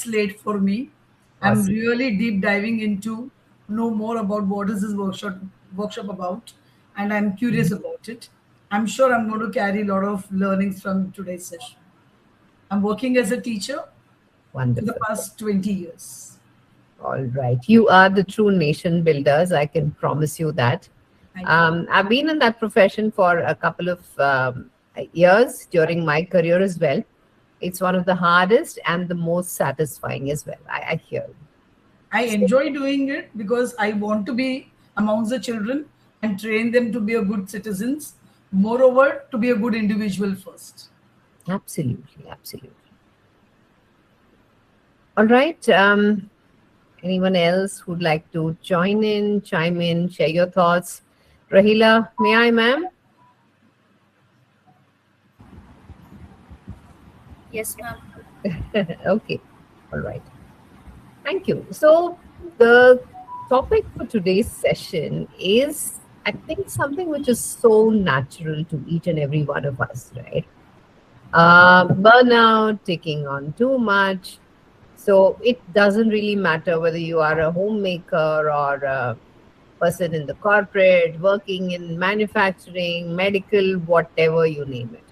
slate for me. I'm Awesome. really deep diving into know more about what is this workshop about, and I'm curious Mhm. about it. I'm sure I'm going to carry a lot of learnings from today's session. I'm working as a teacher for the Wonderful. past 20 years. All right. You are the true nation builders. I can promise you that. Thank you. I've been in that profession for a couple of years during my career as well. It's one of the hardest and the most satisfying as well. I hear you. I So, enjoy doing it because I want to be amongst the children and train them to be a good citizens. Moreover, to be a good individual first. absolutely, absolutely. All right. Anyone else who'd like to join in, chime in, share your thoughts? Rahila, may I, ma'am? Yes, ma'am. Okay. All right. Thank you. So, the topic for today's session is, I think, something which is so natural to each and every one of us, right? Burnout, taking on too much. So, it doesn't really matter whether you are a homemaker or a person in the corporate, working in manufacturing, medical, whatever you name it.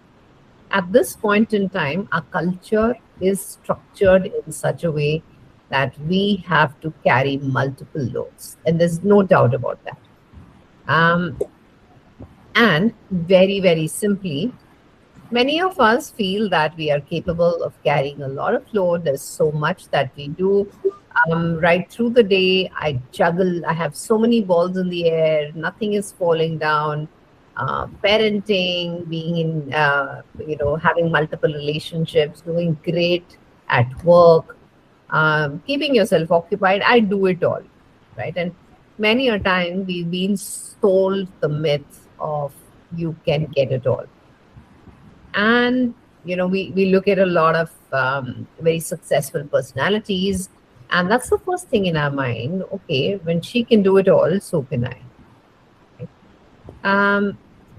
At this point in time, our culture is structured in such a way that we have to carry multiple loads, and there's no doubt about that. Um, and very, very simply, many of us feel that we are capable of carrying a lot of load. There's so much that we do. Right through the day, I juggle. I have so many balls in the air. Nothing is falling down. Parenting, being in, having multiple relationships, doing great at work, keeping yourself occupied. I do it all, right? And many a time we've been sold the myth of you can get it all. And we look at a lot of very successful personalities, and that's the first thing in our mind. Okay, when she can do it all, so can I. Right?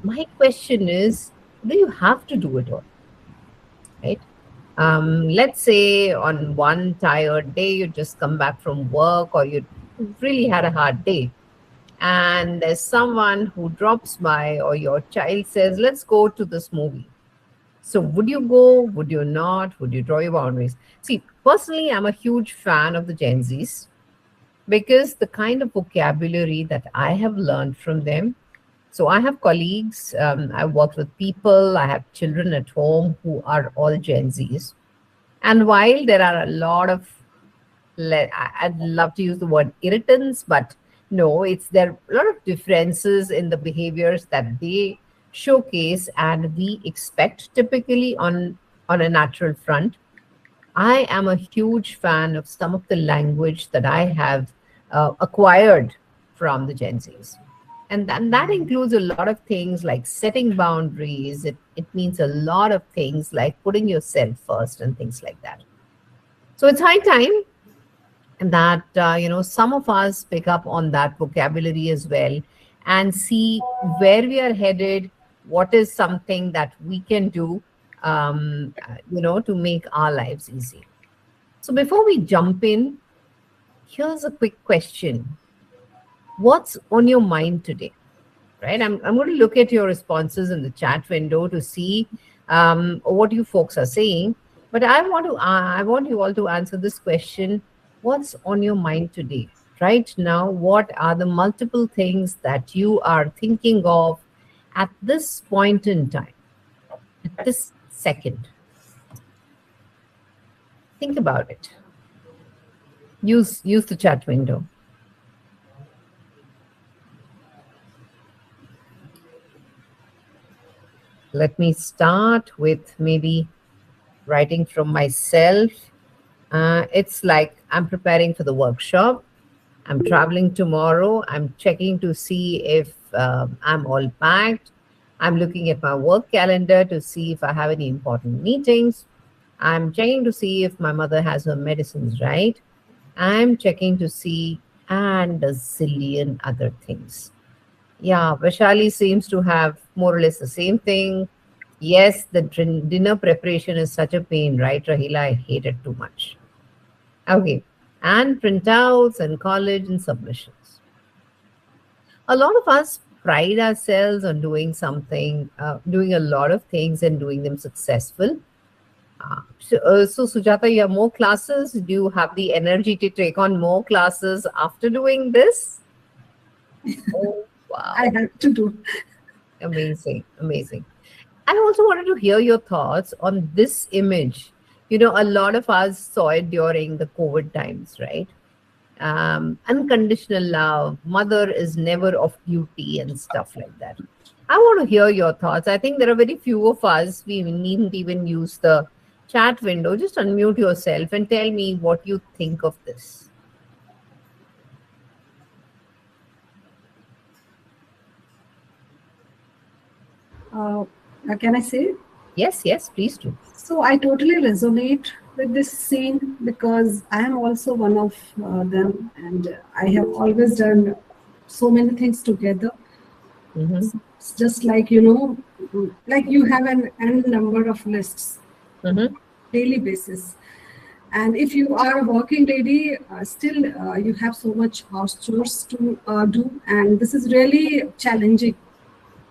My question is, do you have to do it all, right? Let's say on one tired day you just come back from work, or you really had a hard day, and there's someone who drops by, or your child says, let's go to this movie. So, would you go? Would you not? Would you draw your boundaries? See, personally, I'm a huge fan of the Gen Zs because the kind of vocabulary that I have learned from them. So, I have colleagues, I've worked with people, I have children at home who are all Gen Zs. And while there are a lot of, I'd love to use the word irritants, but no, it's there are a lot of differences in the behaviors that they showcase and we expect typically on a natural front. I am a huge fan of some of the language that I have acquired from the Gen Zs. And that includes a lot of things like setting boundaries. It means a lot of things like putting yourself first and things like that. So it's high time that some of us pick up on that vocabulary as well and see where we are headed, what is something that we can do to make our lives easy. So before we jump in, here's a quick question. What's on your mind today? Right, I'm going to look at your responses in the chat window to see what you folks are saying, but I want you all to answer this question. What's on your mind today, right now? What are the multiple things that you are thinking of at this point in time, at this second? Think about it. Use the chat window. Let me start with maybe writing from myself. It's like I'm preparing for the workshop. I'm traveling tomorrow. I'm checking to see if I'm all packed. I'm looking at my work calendar to see if I have any important meetings. I'm checking to see if my mother has her medicines right. I'm checking to see, and a zillion other things. Yeah, Vaishali seems to have more or less the same thing. Yes, the dinner preparation is such a pain, right, Rahila? I hate it too much. Okay. And printouts and college and submissions. A lot of us pride ourselves on doing something, doing a lot of things and doing them successful. So, Sujata, you have more classes. Do you have the energy to take on more classes after doing this? Oh, I wow. have to do. Amazing. Amazing. I also wanted to hear your thoughts on this image. A lot of us saw it during the COVID times, right? Unconditional love, mother is never off duty, and stuff like that. I want to hear your thoughts. I think there are very few of us. We needn't even use the chat window. Just unmute yourself and tell me what you think of this. Uh, can I say? Yes, yes, please do. So I totally resonate with this scene because I am also one of them, and I have always done so many things together. Mm-hmm. It's just like like you have an n number of lists Mm-hmm. daily basis. And if you are a working lady, still you have so much house chores to do, and this is really challenging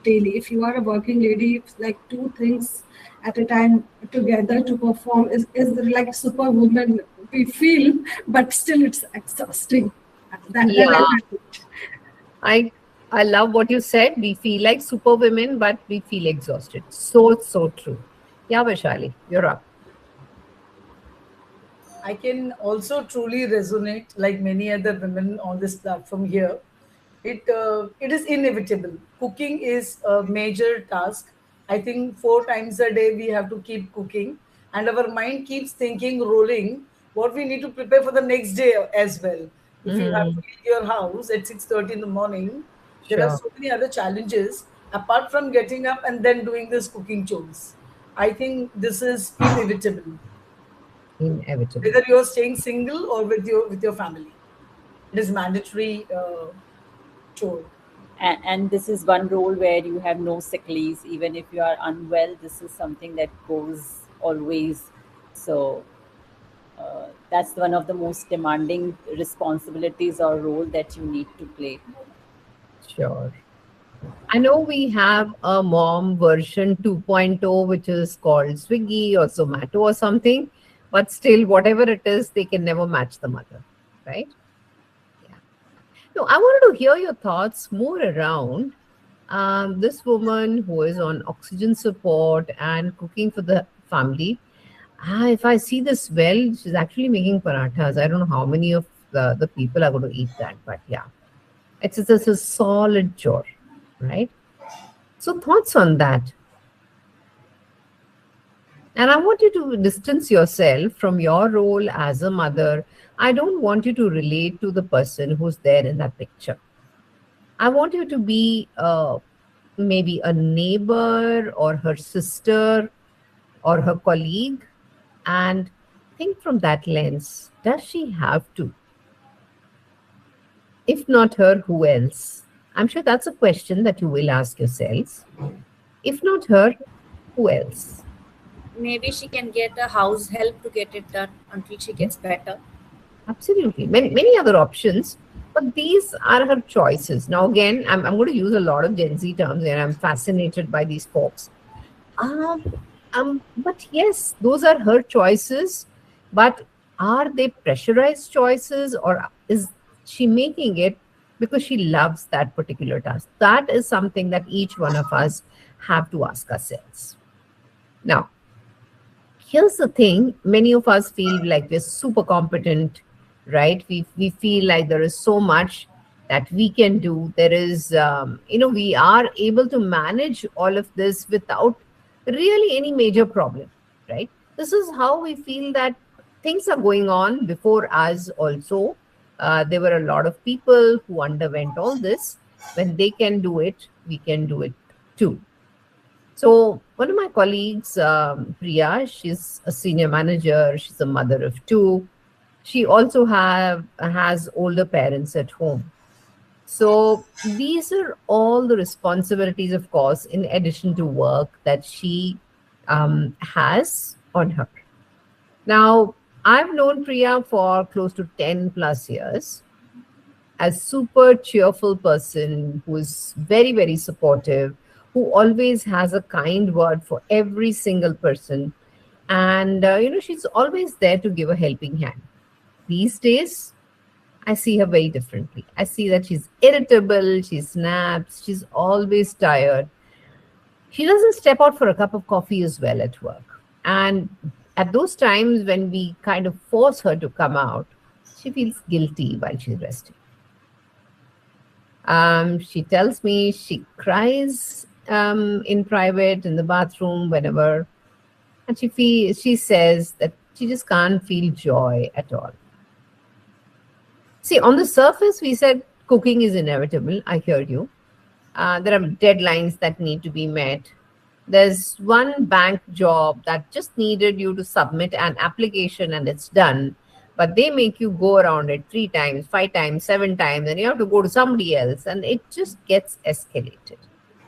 daily. If you are a working lady, like two things at a time together to perform is like superwoman we feel, but still it's exhausting. That I Yeah, have. I I love what you said. We feel like super women, but we feel exhausted. So true. Yeah, Vaishali, you're up. I can also truly resonate, like many other women on this platform here. It is inevitable. Cooking is a major task. I think 4 times a day we have to keep cooking, and our mind keeps thinking, rolling what we need to prepare for the next day as well. If you have to Mm, leave your house at 6:30 in the morning, there are sure. so many other challenges apart from getting up and then doing this cooking chores. I think this is inevitable, Inevitable. whether you're staying single or with your family. It is mandatory chore. And this is one role where you have no sick leaves even if you are unwell. This is something that goes always. So that's one of the most demanding responsibilities or role that you need to play. Sure. I know we have a mom version 2.0, which is called Swiggy or Zomato or something, but still, whatever it is, they can never match the mother, right? Yeah. No, I wanted to hear your thoughts more around this woman who is on oxygen support and cooking for the family. If I see this well, she's actually making parathas. I don't know how many of the people are going to eat that, but yeah, it's a solid chore, right? So, thoughts on that? And I want you to distance yourself from your role as a mother. I don't want you to relate to the person who's there in that picture. I want you to be maybe a neighbor or her sister or her colleague and think from that lens. Does she have to? If not her, who else? I'm sure that's a question that you will ask yourselves. If not her, who else? Maybe she can get a house help to get it done until she gets better. Absolutely. Many other options, but these are her choices. Now, again, I'm going to use a lot of Gen Z terms and I'm fascinated by these folks. But yes, those are her choices. But are they pressurized choices or is she making it because she loves that particular task? That is something that each one of us have to ask ourselves. Now, here's the thing, many of us feel like we're super competent, right? We feel like there is so much that we can do. There is we are able to manage all of this without really any major problem, right? This is how we feel that things are going on before us also. There were a lot of people who underwent all this. When they can do it, we can do it too. So one of my colleagues, Priya, she's a senior manager. She's a mother of two. She also has older parents at home. So these are all the responsibilities, of course, in addition to work that she has on her. Now, I've known Priya for close to 10 plus years. A super cheerful person who's very, very supportive, who always has a kind word for every single person. And, she's always there to give a helping hand. These days, I see her very differently. I see that she's irritable, she snaps, she's always tired. She doesn't step out for a cup of coffee as well at work. And at those times when we kind of force her to come out, she feels guilty while she's resting. She tells me she cries in private in the bathroom whenever, and she says that she just can't feel joy at all. See, on the surface, we said cooking is inevitable. I hear you. There are deadlines that need to be met. There's one bank job that just needed you to submit an application and it's done. But they make you go around it 3 times, 5 times, 7 times, and you have to go to somebody else, and it just gets escalated,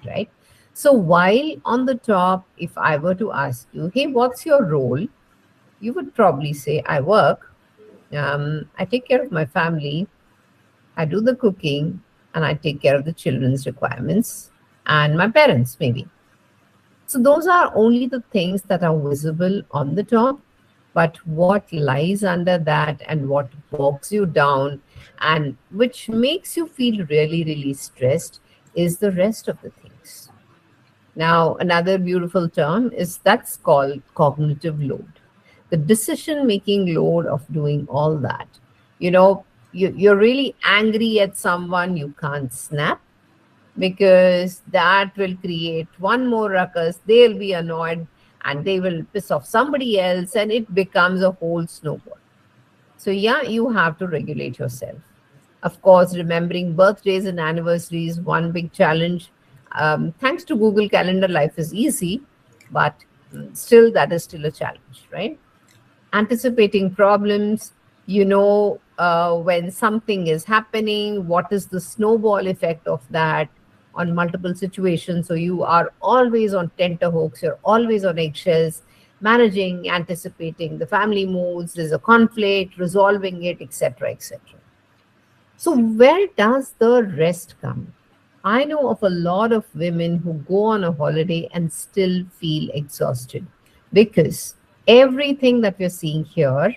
right? So while on the top, if I were to ask you, hey, what's your role? You would probably say, I work, I take care of my family, I do the cooking, and I take care of the children's requirements, and my parents, maybe. So those are only the things that are visible on the top. But what lies under that and what bogs you down and which makes you feel really, really stressed is the rest of the things. Now, another beautiful term is that's called cognitive load. The decision-making load of doing all that. You're really angry at someone, you can't snap because that will create one more ruckus. They'll be annoyed and they will piss off somebody else, and it becomes a whole snowball. So yeah, you have to regulate yourself. Of course, remembering birthdays and anniversaries, one big challenge. Thanks to Google Calendar, life is easy, but still, that is still a challenge, right? Anticipating problems, when something is happening, what is the snowball effect of that on multiple situations. So you are always on tenterhooks, you're always on eggshells, managing, anticipating the family moods, there's a conflict, resolving it, etc., etc. So where does the rest come? I know of a lot of women who go on a holiday and still feel exhausted because everything that we're seeing here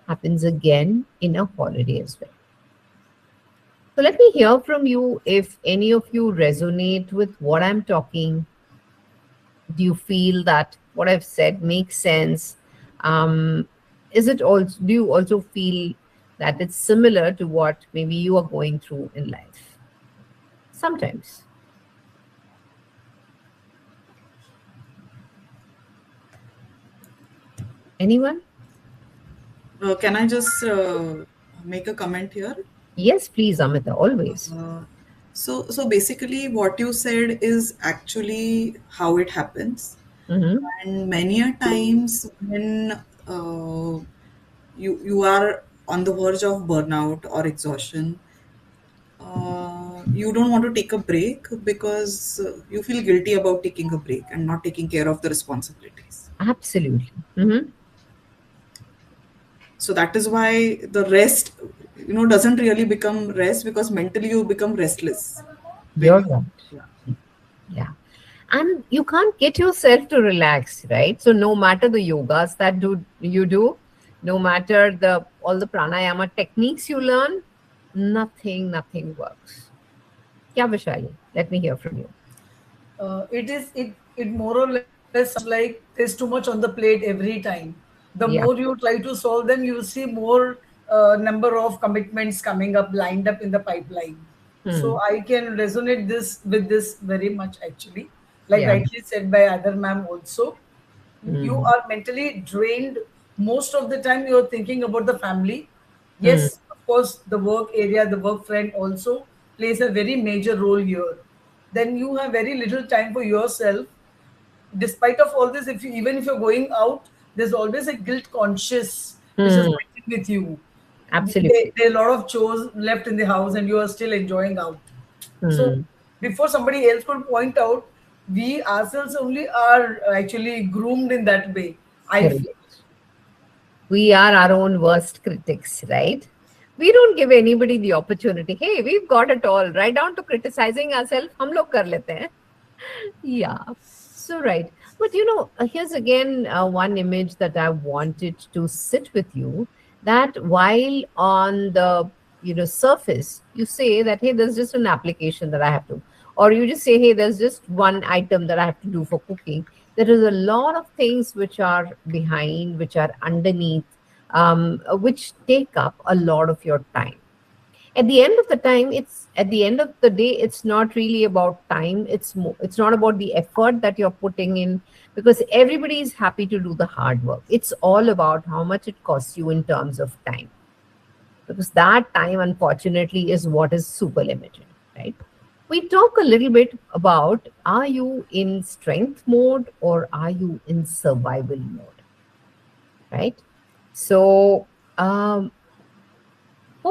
happens again in a holiday as well. So let me hear from you if any of you resonate with what I'm talking. Do you feel that what I've said makes sense? Do you also feel that it's similar to what maybe you are going through in life? Sometimes. Anyone? Can I just make a comment here? Yes, please, Amita, always. So basically what you said is actually how it happens. Mm-hmm. And many a times when you are on the verge of burnout or exhaustion, you don't want to take a break because you feel guilty about taking a break and not taking care of the responsibilities. Absolutely. Mm-hmm. So that is why the rest, doesn't really become rest because mentally you become restless. You're right. Yeah. And you can't get yourself to relax, right? So no matter the yogas that you do, no matter all the pranayama techniques you learn, nothing works. Yeah, Vishali, let me hear from you. It more or less like there's too much on the plate every time. The more you try to solve them, you will see more number of commitments coming up, lined up in the pipeline. So I can resonate with this very much actually. Like rightly said by other ma'am also. You are mentally drained. Most of the time you're thinking about the family. Yes, of course, the work area, the work friend also plays a very major role here. Then you have very little time for yourself. Despite of all this, even if you're going out, there's always a guilt conscious which is fighting with you. Absolutely. There are a lot of chores left in the house and you are still enjoying out. So before somebody else could point out, we ourselves only are actually groomed in that way. I feel. We are our own worst critics, right? We don't give anybody the opportunity. Hey, we've got it all, right down to criticizing ourselves. हम लोग कर लेते हैं. Yeah, so right. But here's again one image that I wanted to sit with you. That while on the surface, you say that hey, there's just an application that I have to, or you just say hey, there's just one item that I have to do for cooking. There is a lot of things which are behind, which are underneath, which take up a lot of your time. At the end of the day, it's not really about time. It's not about the effort that you're putting in, because everybody is happy to do the hard work. It's all about how much it costs you in terms of time, because that time, unfortunately, is what is super limited, right? We talk a little bit about, are you in strength mode or are you in survival mode, right? So for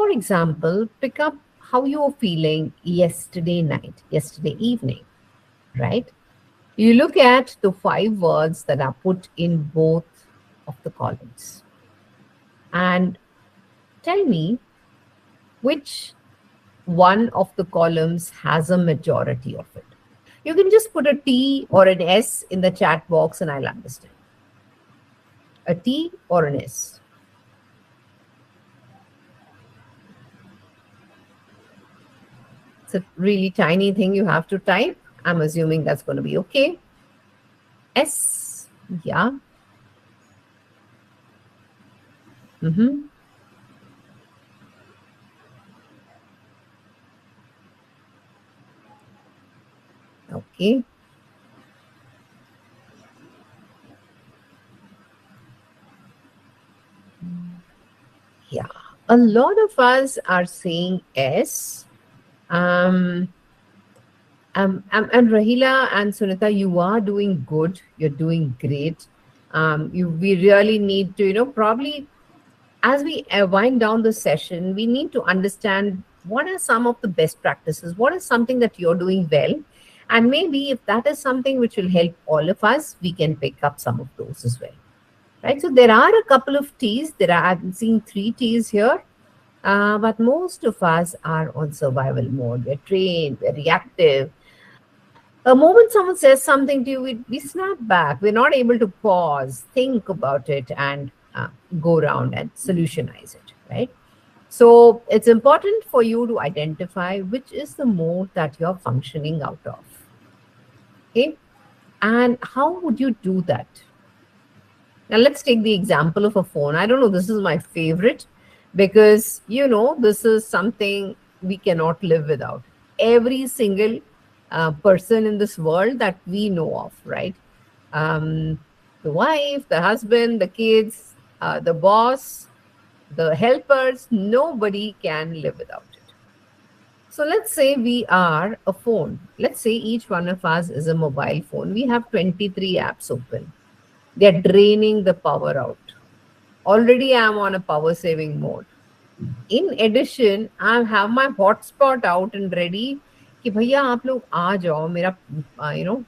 example, pick up how you were feeling yesterday night, yesterday evening, right? You look at the 5 words that are put in both of the columns and tell me which one of the columns has a majority of it. You can just put a T or an S in the chat box and I'll understand. A T or an S. It's a really tiny thing you have to type. I'm assuming that's going to be okay. S, yeah. Okay. Yeah, a lot of us are saying S. And Rahila and Sunita, you are doing good. You're doing great. We really need to, probably as we wind down the session, we need to understand what are some of the best practices, what is something that you're doing well. And maybe if that is something which will help all of us, we can pick up some of those as well. Right? So there are a couple of T's. I'm seeing 3 T's here. But most of us are on survival mode. We're trained, we're reactive. The moment someone says something to you, we snap back. We're not able to pause, think about it, and go around and solutionize it, right? So it's important for you to identify which is the mode that you're functioning out of. Okay? And how would you do that? Now let's take the example of a phone. I don't know, this is my favorite because, this is something we cannot live without. Every single person in this world that we know of, right? The wife, the husband, the kids, the boss, the helpers, nobody can live without it. So let's say we are a phone. Let's say each one of us is a mobile phone. We have 23 apps open. They're draining the power out. Already I'm on a power saving mode. In addition, I have my hotspot out and ready. Ki bhaiya, aap log aa jao, mera,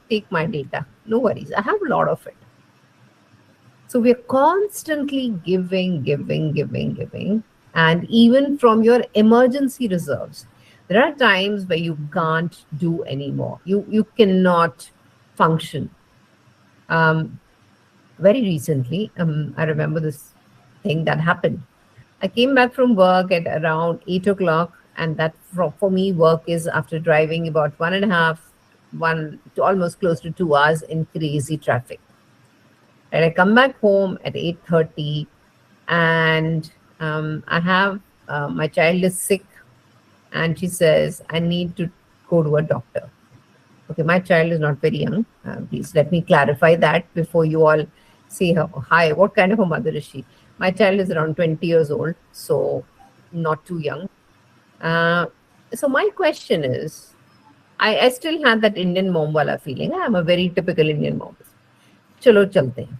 take my data. No worries. I have a lot of it. So we're constantly giving. And even from your emergency reserves, there are times where you can't do anymore. You cannot function. Very recently, I remember this thing that happened. I came back from work at around 8 o'clock, and that for me, work is after driving about 1 to almost close to 2 hours in crazy traffic. And I come back home at 8:30, and I have my child is sick, and she says, I need to go to a doctor. Okay, my child is not very young. Please let me clarify that before you all say, hi, what kind of a mother is she? My child is around 20 years old, so not too young. So my question is, I still had that Indian mom wala feeling. I'm a very typical Indian mom. Chalo chalte hain.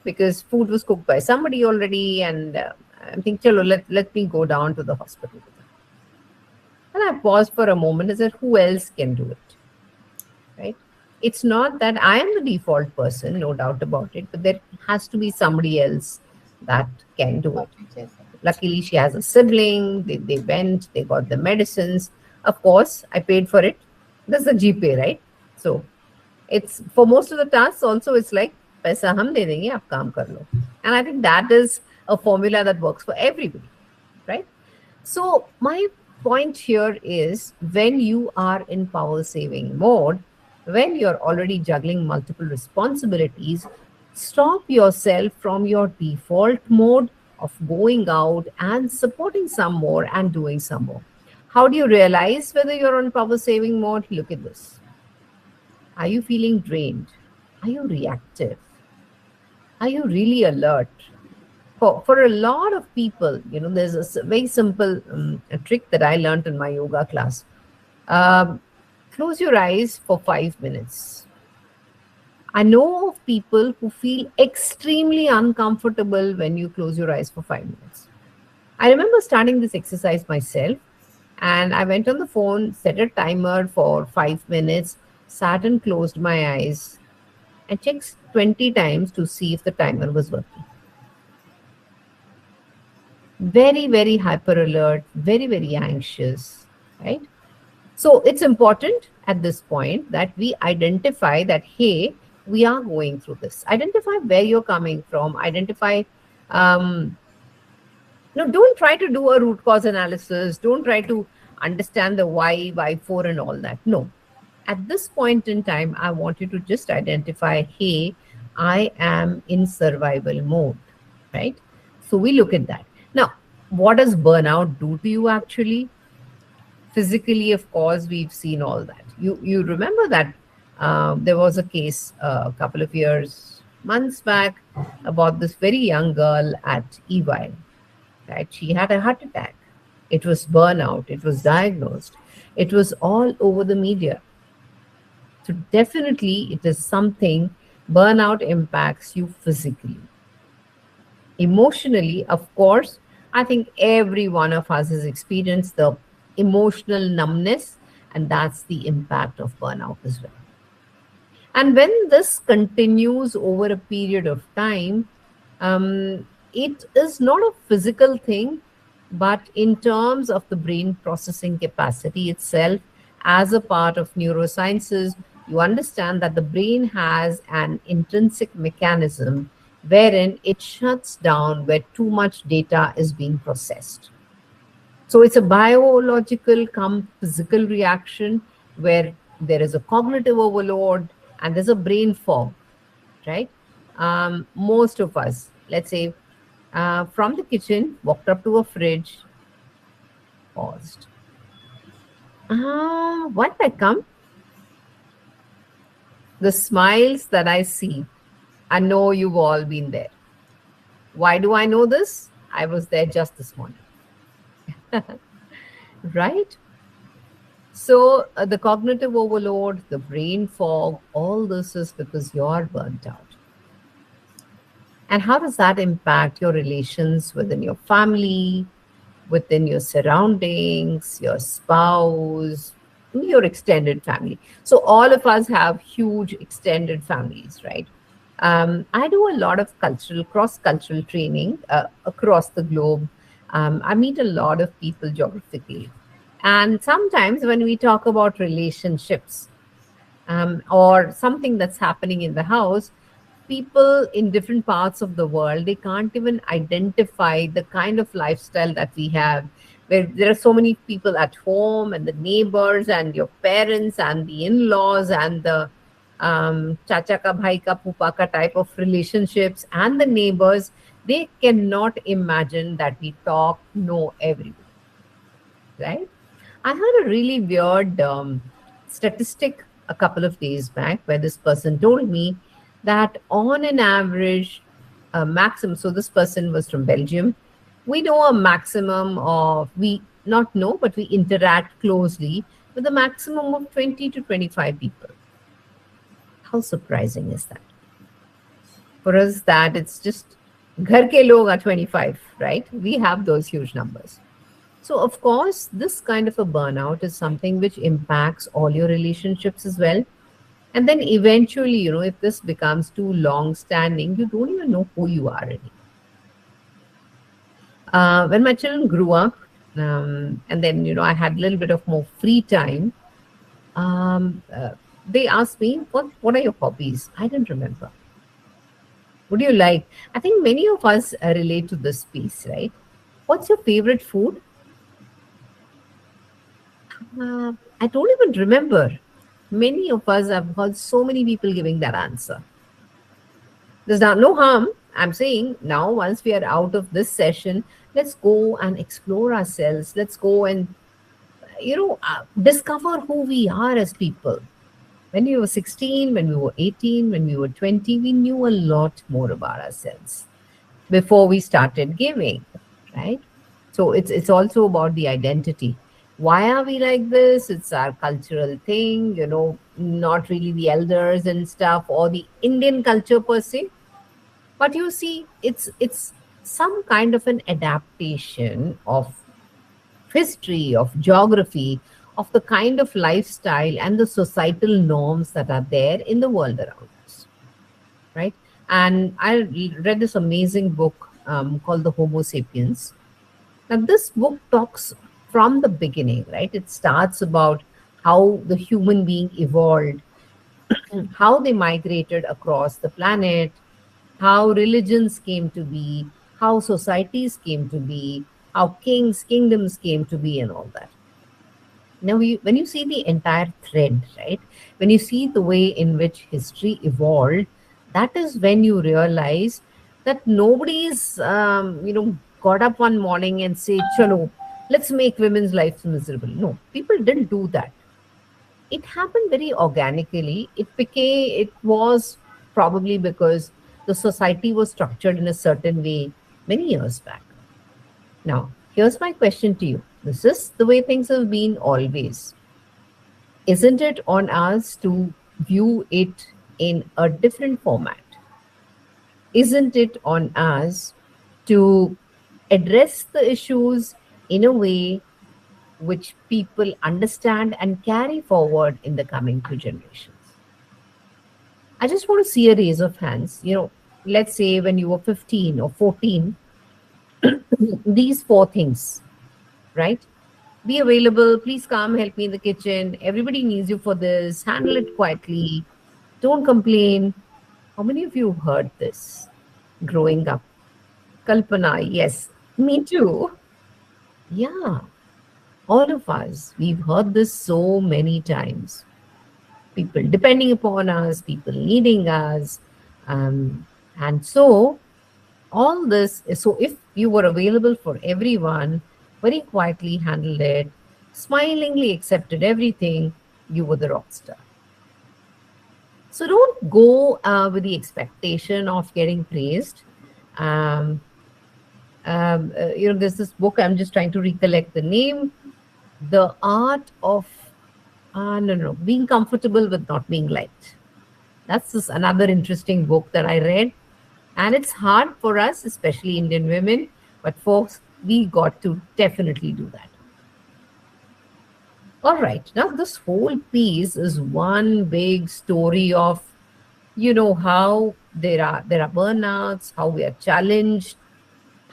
Because food was cooked by somebody already, and I'm thinking, chalo, let me go down to the hospital. And I paused for a moment and said, who else can do it? Right? It's not that I am the default person, no doubt about it, but there has to be somebody else that can do it. Luckily, she has a sibling. They went, they got the medicines. Of course, I paid for it. That's the GPay, right? So it's for most of the tasks also, it's like, paisa hum de denge, aap kaam kar lo. And I think that is a formula that works for everybody, right? So my point here is when you are in power saving mode, when you're already juggling multiple responsibilities, stop yourself from your default mode of going out and supporting some more and doing some more. How do you realize whether you're on power saving mode? Look at this. Are you feeling drained? Are you reactive? Are you really alert? For a lot of people, there's a very simple a trick that I learned in my yoga class. Close your eyes for 5 minutes. I know of people who feel extremely uncomfortable when you close your eyes for 5 minutes. I remember starting this exercise myself, and I went on the phone, set a timer for 5 minutes, sat and closed my eyes, and checked 20 times to see if the timer was working. Very, very hyper alert, very, very anxious, right? So it's important at this point that we identify that, hey, we are going through this. Identify where you're coming from. Identify, don't try to do a root cause analysis. Don't try to understand the why for and all that. No. At this point in time, I want you to just identify, hey, I am in survival mode, right? So we look at that. Now, what does burnout do to you actually? Physically, of course, we've seen all that. You remember that there was a case a couple of months back, about this very young girl at EY, right? She had a heart attack. It was burnout. It was diagnosed. It was all over the media. So definitely it is something, burnout impacts you physically. Emotionally, of course, I think every one of us has experienced the emotional numbness, and that's the impact of burnout as well. And when this continues over a period of time, it is not a physical thing, but in terms of the brain processing capacity itself, as a part of neurosciences, you understand that the brain has an intrinsic mechanism wherein it shuts down where too much data is being processed. So it's a biological come physical reaction where there is a cognitive overload and there's a brain fog, right? Most of us, let's say, from the kitchen, walked up to a fridge, paused. Why did I come? The smiles that I see, I know you've all been there. Why do I know this? I was there just this morning. Right? So the cognitive overload, the brain fog, all this is because you're burnt out. And how does that impact your relations within your family, within your surroundings, your spouse, your extended family? So all of us have huge extended families, right? I do a lot of cross-cultural training across the globe. I meet a lot of people geographically. And sometimes when we talk about relationships or something that's happening in the house, people in different parts of the world, they can't even identify the kind of lifestyle that we have, where there are so many people at home and the neighbors and your parents and the in-laws and the chacha ka bhai ka pupa ka type of relationships and the neighbors. They cannot imagine that we talk, know everyone, right? I heard a really weird statistic a couple of days back where this person told me that on an average, maximum, so this person was from Belgium, we know a maximum of, we not know, but we interact closely with a maximum of 20 to 25 people. How surprising is that? For us, that it's just, ghar ke log are 25, right? We have those huge numbers. So, of course, this kind of a burnout is something which impacts all your relationships as well. And then eventually, if this becomes too long-standing, you don't even know who you are anymore. When my children grew up, and then, I had a little bit of more free time, um, uh, they asked me, what are your hobbies? I didn't remember. Would you like? I think many of us relate to this piece, right? What's your favorite food? I don't even remember. Many of us have heard so many people giving that answer. There's no harm. I'm saying now, once we are out of this session, let's go and explore ourselves. Let's go and, discover who we are as people. When we were 16, when we were 18, when we were 20, we knew a lot more about ourselves before we started giving, right? So it's also about the identity. Why are we like this? It's our cultural thing, not really the elders and stuff or the Indian culture per se. But you see, it's some kind of an adaptation of history, of geography, of the kind of lifestyle and the societal norms that are there in the world around us, right? And I read this amazing book called The Homo Sapiens. Now, this book talks from the beginning, right? It starts about how the human being evolved, how they migrated across the planet, how religions came to be, how societies came to be, how kingdoms came to be, and all that. Now, when you see the entire thread, right, when you see the way in which history evolved, that is when you realize that nobody's, got up one morning and say, "Chalo, let's make women's lives miserable." No, people didn't do that. It happened very organically. It was probably because the society was structured in a certain way many years back. Now, here's my question to you. This is the way things have been always. Isn't it on us to view it in a different format? Isn't it on us to address the issues in a way which people understand and carry forward in the coming two generations? I just want to see a raise of hands. Let's say when you were 15 or 14, these four things, right? Be available, please come, help me in the kitchen. Everybody needs you for this. Handle it quietly. Don't complain. How many of you heard this growing up? Kalpana, yes. Me too. Yeah. All of us, we've heard this so many times. People depending upon us, people needing us. And so, all this, so if you were available for everyone, very quietly handled it, smilingly accepted everything, you were the rock star. So don't go with the expectation of getting praised. There's this book, I'm just trying to recollect the name, The Art of being comfortable with not being liked. That's another interesting book that I read. And it's hard for us, especially Indian women, but folks, we got to definitely do that. All right, now this whole piece is one big story of, how there are burnouts, how we are challenged,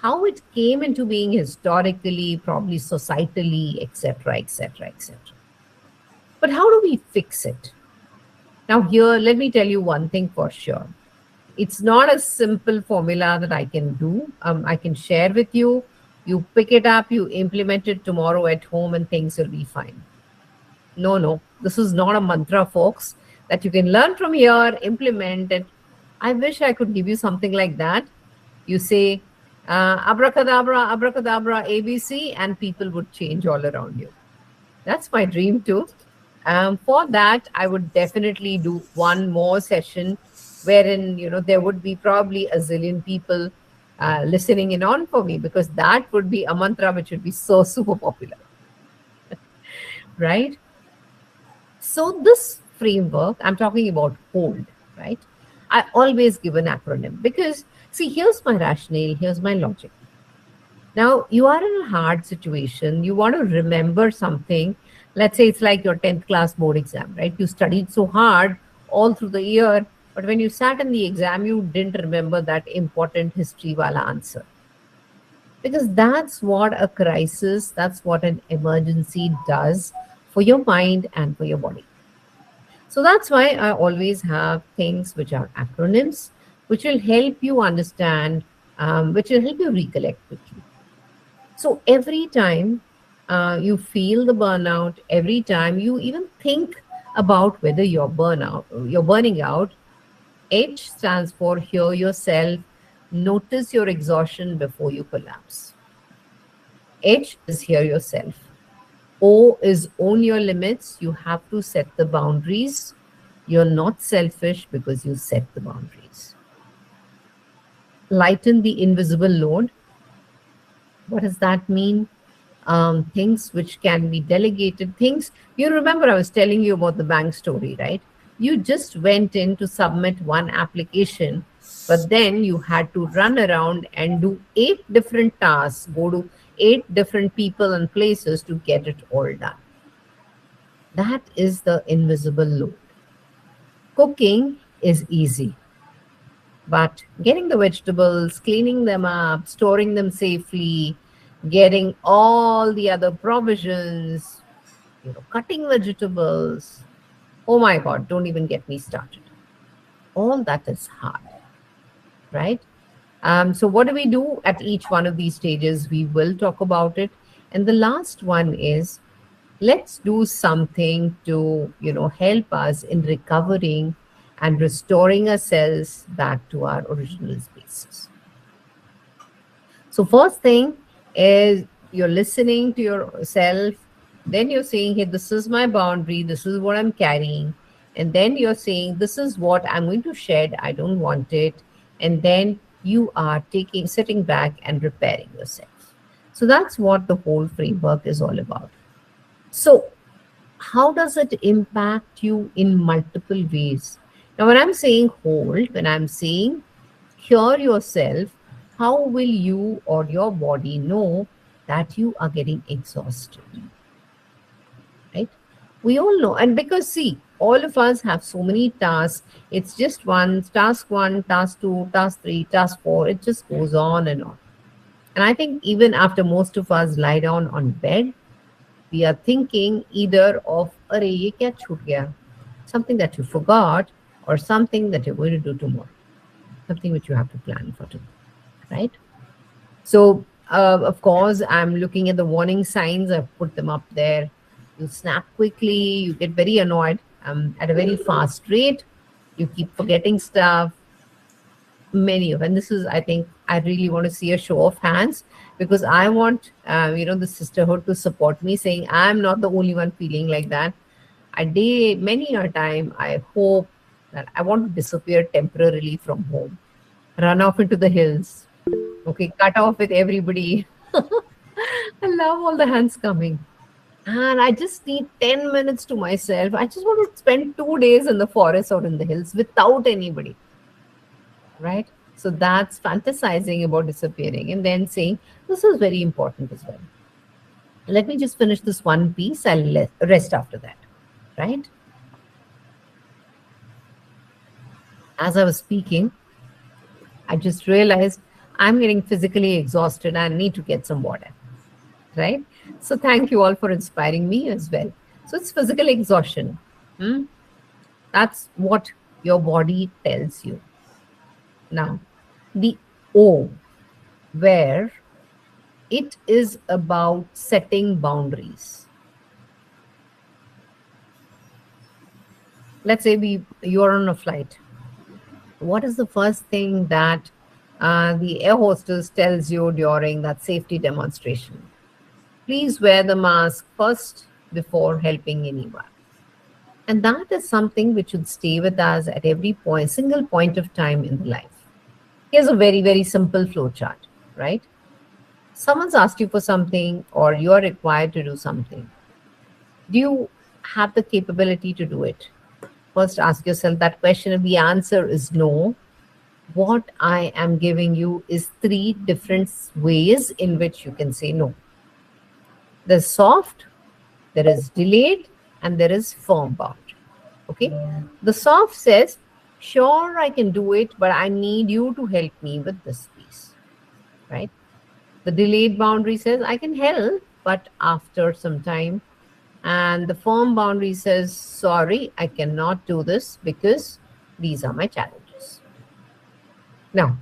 how it came into being historically, probably societally, etc., etc., etc. But how do we fix it? Now here, let me tell you one thing for sure. It's not a simple formula that I can do. I can share with you. You pick it up, you implement it tomorrow at home, and things will be fine. No. This is not a mantra, folks, that you can learn from here, implement it. I wish I could give you something like that. You say, abracadabra, abracadabra, ABC, and people would change all around you. That's my dream too. For that, I would definitely do one more session wherein, there would be probably a zillion people listening in on for me, because that would be a mantra which would be so super popular. Right? So this framework, I'm talking about HOLD, right? I always give an acronym because, see, here's my rationale, here's my logic. Now, you are in a hard situation. You want to remember something. Let's say it's like your 10th class board exam, right? You studied so hard all through the year, but when you sat in the exam, you didn't remember that important history wala answer. because that's what a crisis, that's what an emergency does for your mind and for your body. So that's why I always have things which are acronyms, which will help you understand, which will help you recollect quickly. So every time you feel the burnout, every time you even think about whether you're burning out, H stands for hear yourself, notice your exhaustion before you collapse. H is hear yourself. O is own your limits. You have to set the boundaries. You're not selfish because you set the boundaries. Lighten the invisible load. What does that mean? Things which can be delegated, things. You remember I was telling you about the bank story, right? You just went in to submit one application, but then you had to run around and do 8 different tasks, go to 8 different people and places to get it all done. That is the invisible load. Cooking is easy, but getting the vegetables, cleaning them up, storing them safely, getting all the other provisions, cutting vegetables. Oh my God, don't even get me started. All that is hard, right? So what do we do at each one of these stages? We will talk about it. And the last one is, let's do something to, help us in recovering and restoring ourselves back to our original spaces. So first thing is you're listening to yourself. Then you're saying, hey, this is my boundary. This is what I'm carrying. And then you're saying, this is what I'm going to shed. I don't want it. And then you are sitting back and repairing yourself. So that's what the whole framework is all about. So how does it impact you in multiple ways? Now, when I'm saying hold, when I'm saying cure yourself, how will you or your body know that you are getting exhausted? Right? We all know. And because, see, all of us have so many tasks. It's just task 1, task 2, task 3, task 4. It just goes on and on. And I think even after most of us lie down on bed, we are thinking either of, "Arey, ye kya chhoot gaya?" Something that you forgot, or something that you're going to do tomorrow, something which you have to plan for tomorrow, right? So, of course, I'm looking at the warning signs. I've put them up there. You snap quickly. You get very annoyed at a very fast rate. You keep forgetting stuff. And this is, I think, I really want to see a show of hands, because I want, the sisterhood to support me, saying I'm not the only one feeling like that. Many a time, I hope that I want to disappear temporarily from home, run off into the hills, okay, cut off with everybody. I love all the hands coming. And I just need 10 minutes to myself. I just want to spend 2 days in the forest or in the hills without anybody. Right? So that's fantasizing about disappearing and then saying, this is very important as well. Let me just finish this one piece. I'll rest after that. Right? As I was speaking, I just realized I'm getting physically exhausted. I need to get some water. Right? So thank you all for inspiring me as well. So it's physical exhaustion. That's what your body tells you. Now, the O, where it is about setting boundaries. Let's say you're on a flight. What is the first thing that the air hostess tells you during that safety demonstration? Please wear the mask first before helping anyone. And that is something which should stay with us at every single point of time in the life. Here's a very, very simple flow chart, right? Someone's asked you for something, or you're required to do something. Do you have the capability to do it? First, ask yourself that question. If the answer is no, what I am giving you is 3 different ways in which you can say no. There's soft, there is delayed, and there is firm bound. Okay? The soft says, sure, I can do it, but I need you to help me with this piece. Right? The delayed boundary says, I can help, but after some time. And the firm boundary says, sorry, I cannot do this because these are my challenges. Now,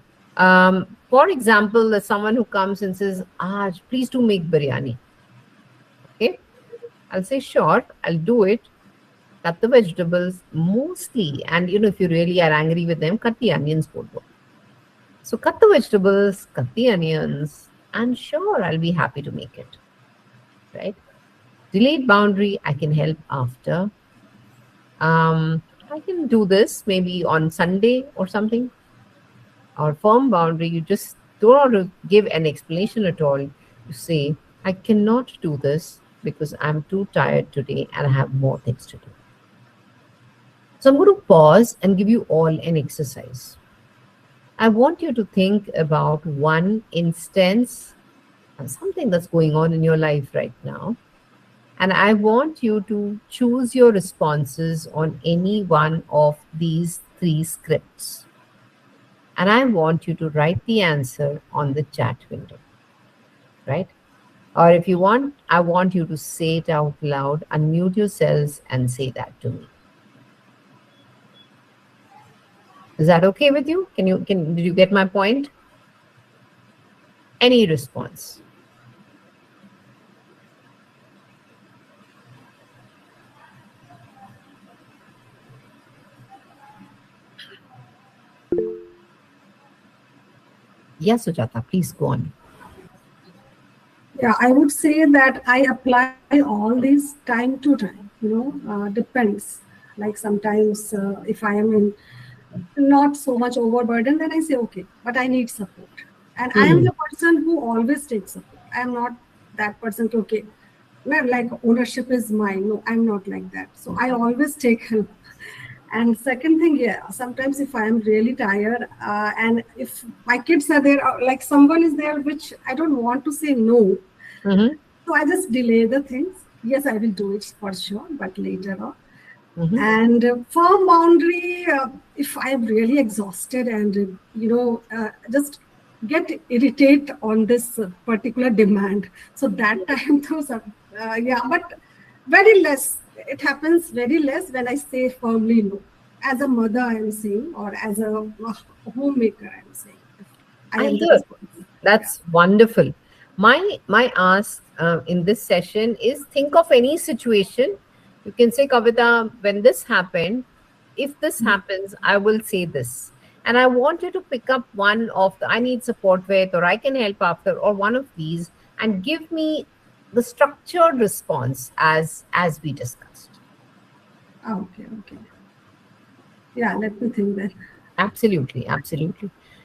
for example, there's someone who comes and says, Aaj, please do make biryani. Okay, I'll say, sure, I'll do it. Cut the vegetables mostly. And if you really are angry with them, cut the onions. So cut the vegetables, cut the onions, and sure, I'll be happy to make it. Right? Delayed boundary, I can help after. I can do this maybe on Sunday or something. Or firm boundary, you just don't want to give an explanation at all. You say, I cannot do this because I'm too tired today and I have more things to do. So I'm going to pause and give you all an exercise. I want you to think about one instance of something that's going on in your life right now. And I want you to choose your responses on any one of these 3 scripts. And I want you to write the answer on the chat window, right? Or if you want, I want you to say it out loud, unmute yourselves and say that to me. Is that okay with you? Did you get my point? Any response? Yes, Sujata, please go on. Yeah, I would say that I apply all these time to time, depends. Like sometimes if I am in not so much overburdened, then I say, okay, but I need support. And I am the person who always takes support. I am not that person, okay, like ownership is mine. No, I'm not like that. So I always take help. And second thing, yeah, sometimes if I am really tired and if my kids are there, like someone is there, which I don't want to say no. So I just delay the things. Yes, I will do it for sure, but later on. And firm boundary, if I'm really exhausted and, just get irritated on this particular demand. So that time, but very less. It happens very less when I say firmly no. As a mother, I am saying, or as a homemaker, I am saying. That's wonderful. My ask in this session is, think of any situation. You can say, Kavita, when this happened, if this happens, I will say this. And I want you to pick up one of the I need support with, or I can help after, or one of these, and give me the structured response as we discussed. Okay. Yeah, let me think that. Absolutely.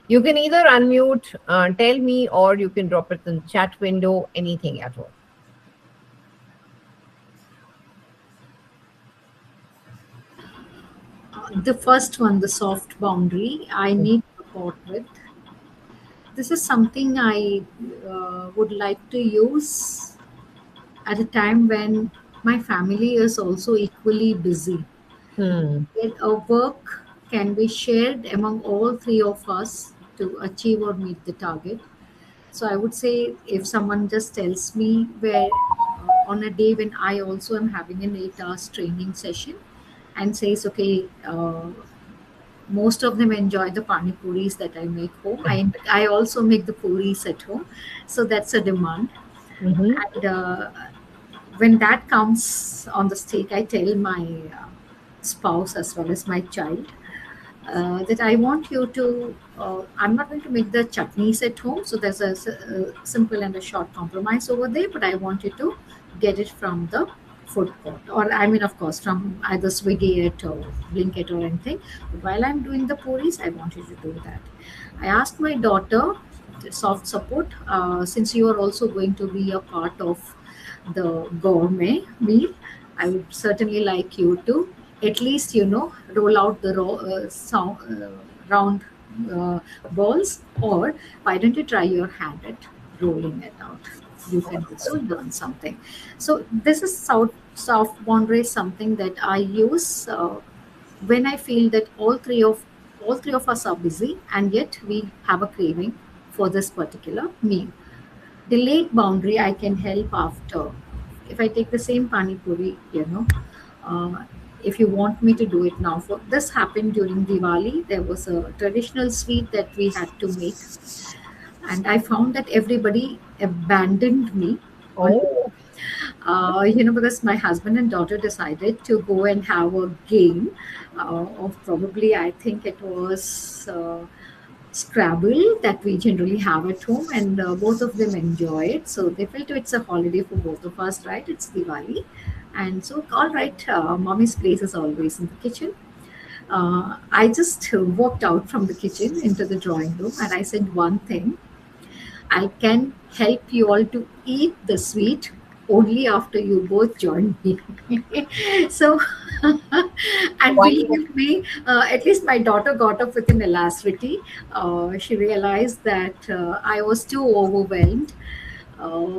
You can either unmute, tell me, or you can drop it in the chat window, anything at all. The first one, the soft boundary, I need support with. This is something I would like to use at a time when my family is also equally busy. Yet our work can be shared among all 3 of us to achieve or meet the target. So I would say, if someone just tells me where on a day when I also am having an 8 hours training session, and says, okay, most of them enjoy the pani puris that I make home. I also make the puris at home. So that's a demand. And when that comes on the stake, I tell my spouse as well as my child that I want you to, I'm not going to make the chutneys at home. So there's a simple and a short compromise over there, but I want you to get it from the food court, or of course from either Swiggy or Blinkit or anything. But while I'm doing the puris, I want you to do that. I asked my daughter, soft support, since you are also going to be a part of the gourmet meal, I would certainly like you to at least roll out the round balls, or why don't you try your hand at rolling it out? You can also learn something. So this is soft boundary, something that I use when I feel that all three of us are busy, and yet we have a craving for this particular meal. Delayed boundary I can help after. If I take the same pani puri, uh, if you want me to do it now, for this happened during Diwali. There was a traditional sweet that we had to make, and I found that everybody abandoned me on, Oh, because my husband and daughter decided to go and have a game of, probably, I think it was Scrabble that we generally have at home, and both of them enjoy it. So they felt it's a holiday for both of us, right? It's Diwali. And so, all right, mommy's place is always in the kitchen. I just walked out from the kitchen into the drawing room, and I said one thing: I can help you all to eat the sweet only after you both join me. So, and wonderful. believe me, at least my daughter got up with an alacrity. She realized that I was too overwhelmed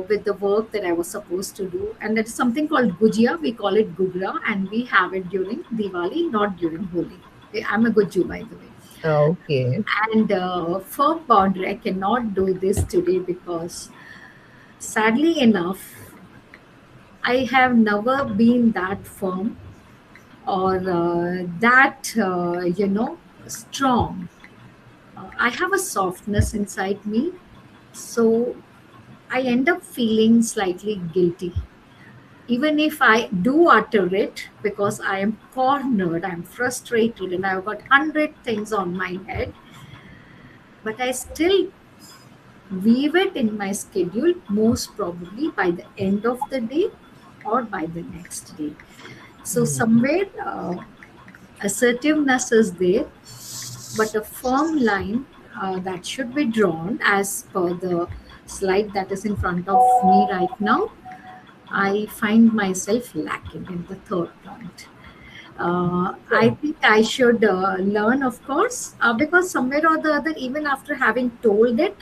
with the work that I was supposed to do. And that is something called gujia. We call it gugra, and we have it during Diwali, not during Holi. I'm a Gujju, by the way. Okay. And firm boundary, I cannot do this today because, sadly enough, I have never been that firm or that, strong. I have a softness inside me. So I end up feeling slightly guilty. Even if I do utter it because I am cornered, I'm frustrated, and I've got 100 things on my head, but I still weave it in my schedule, most probably by the end of the day or by the next day. So, somewhere assertiveness is there, but a firm line that should be drawn as per the slide that is in front of me right now, I find myself lacking in the third point. I think I should learn, of course, because somewhere or the other, even after having told it,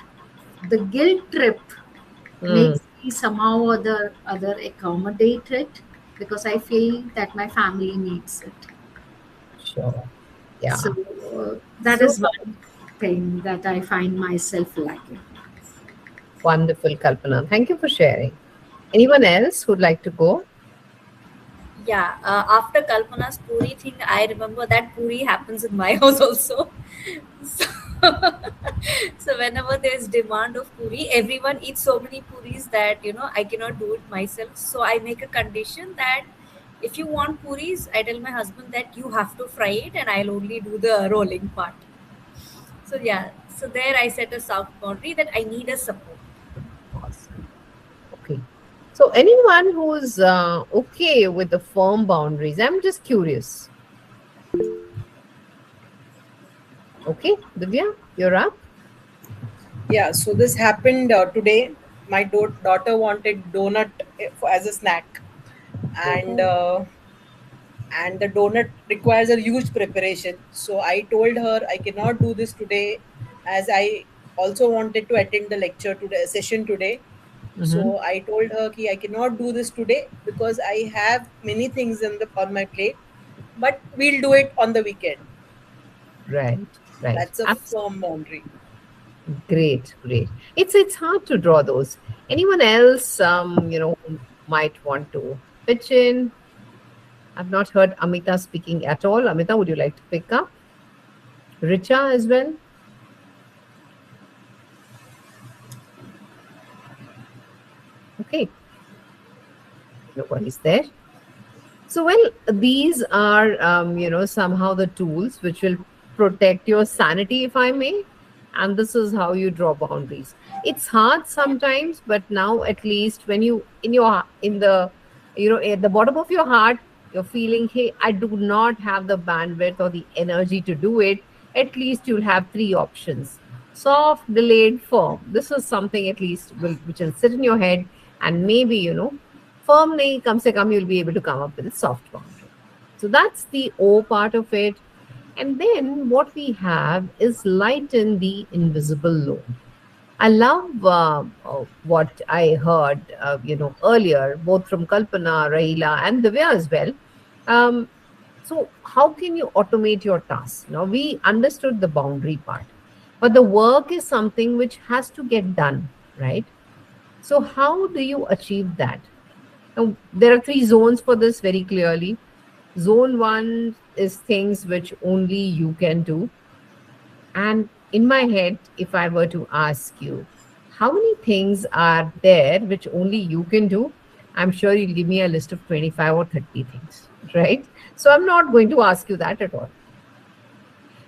the guilt trip Hmm. makes me somehow or the other accommodate it because I feel that my family needs it. Sure. Yeah. So that So is one thing that I find myself lacking. wonderful, Kalpana. Thank you for sharing. Anyone else who'd like to go? Yeah, after Kalpana's puri thing, I remember that puri happens in my house also. So, so whenever there's demand of puri, everyone eats so many puris that I cannot do it myself. So I make a condition that if you want puris, I tell my husband that you have to fry it, and I'll only do the rolling part. So yeah, so there I set a soft boundary that I need a support. Awesome. Okay. So anyone who's okay with the firm boundaries, I'm just curious. Okay, Divya, you're up. Yeah, so this happened today. My daughter wanted donut as a snack, and and the donut requires a huge preparation. So I told her I cannot do this today, as I also wanted to attend the lecture today, session today. Mm-hmm. So I told her ki I cannot do this today because I have many things on my plate, but we'll do it on the weekend. Right, right. That's a firm boundary. Great, great. It's hard to draw those. Anyone else, who might want to pitch in? I've not heard Amita speaking at all. Amita, would you like to pick up? Richa as well? Okay. Nobody's there. So, well, these are, somehow the tools which will protect your sanity, if I may. And this is how you draw boundaries. It's hard sometimes, but now at least when you at the bottom of your heart, you're feeling, hey, I do not have the bandwidth or the energy to do it. At least you'll have three options: soft, delayed, firm. This is something at least which will sit in your head, and maybe firm nahi, kam se kam you'll be able to come up with a soft boundary. So that's the O part of it. And then what we have is lighten the invisible load. I love what I heard, earlier, both from Kalpana, Rahila, and Divya as well. Um, so how can you automate your tasks? Now we understood the boundary part, but the work is something which has to get done, right? So how do you achieve that? Now, there are 3 zones for this very clearly. Zone 1 is things which only you can do. And in my head, if I were to ask you, how many things are there which only you can do? I'm sure you'll give me a list of 25 or 30 things, right? So I'm not going to ask you that at all.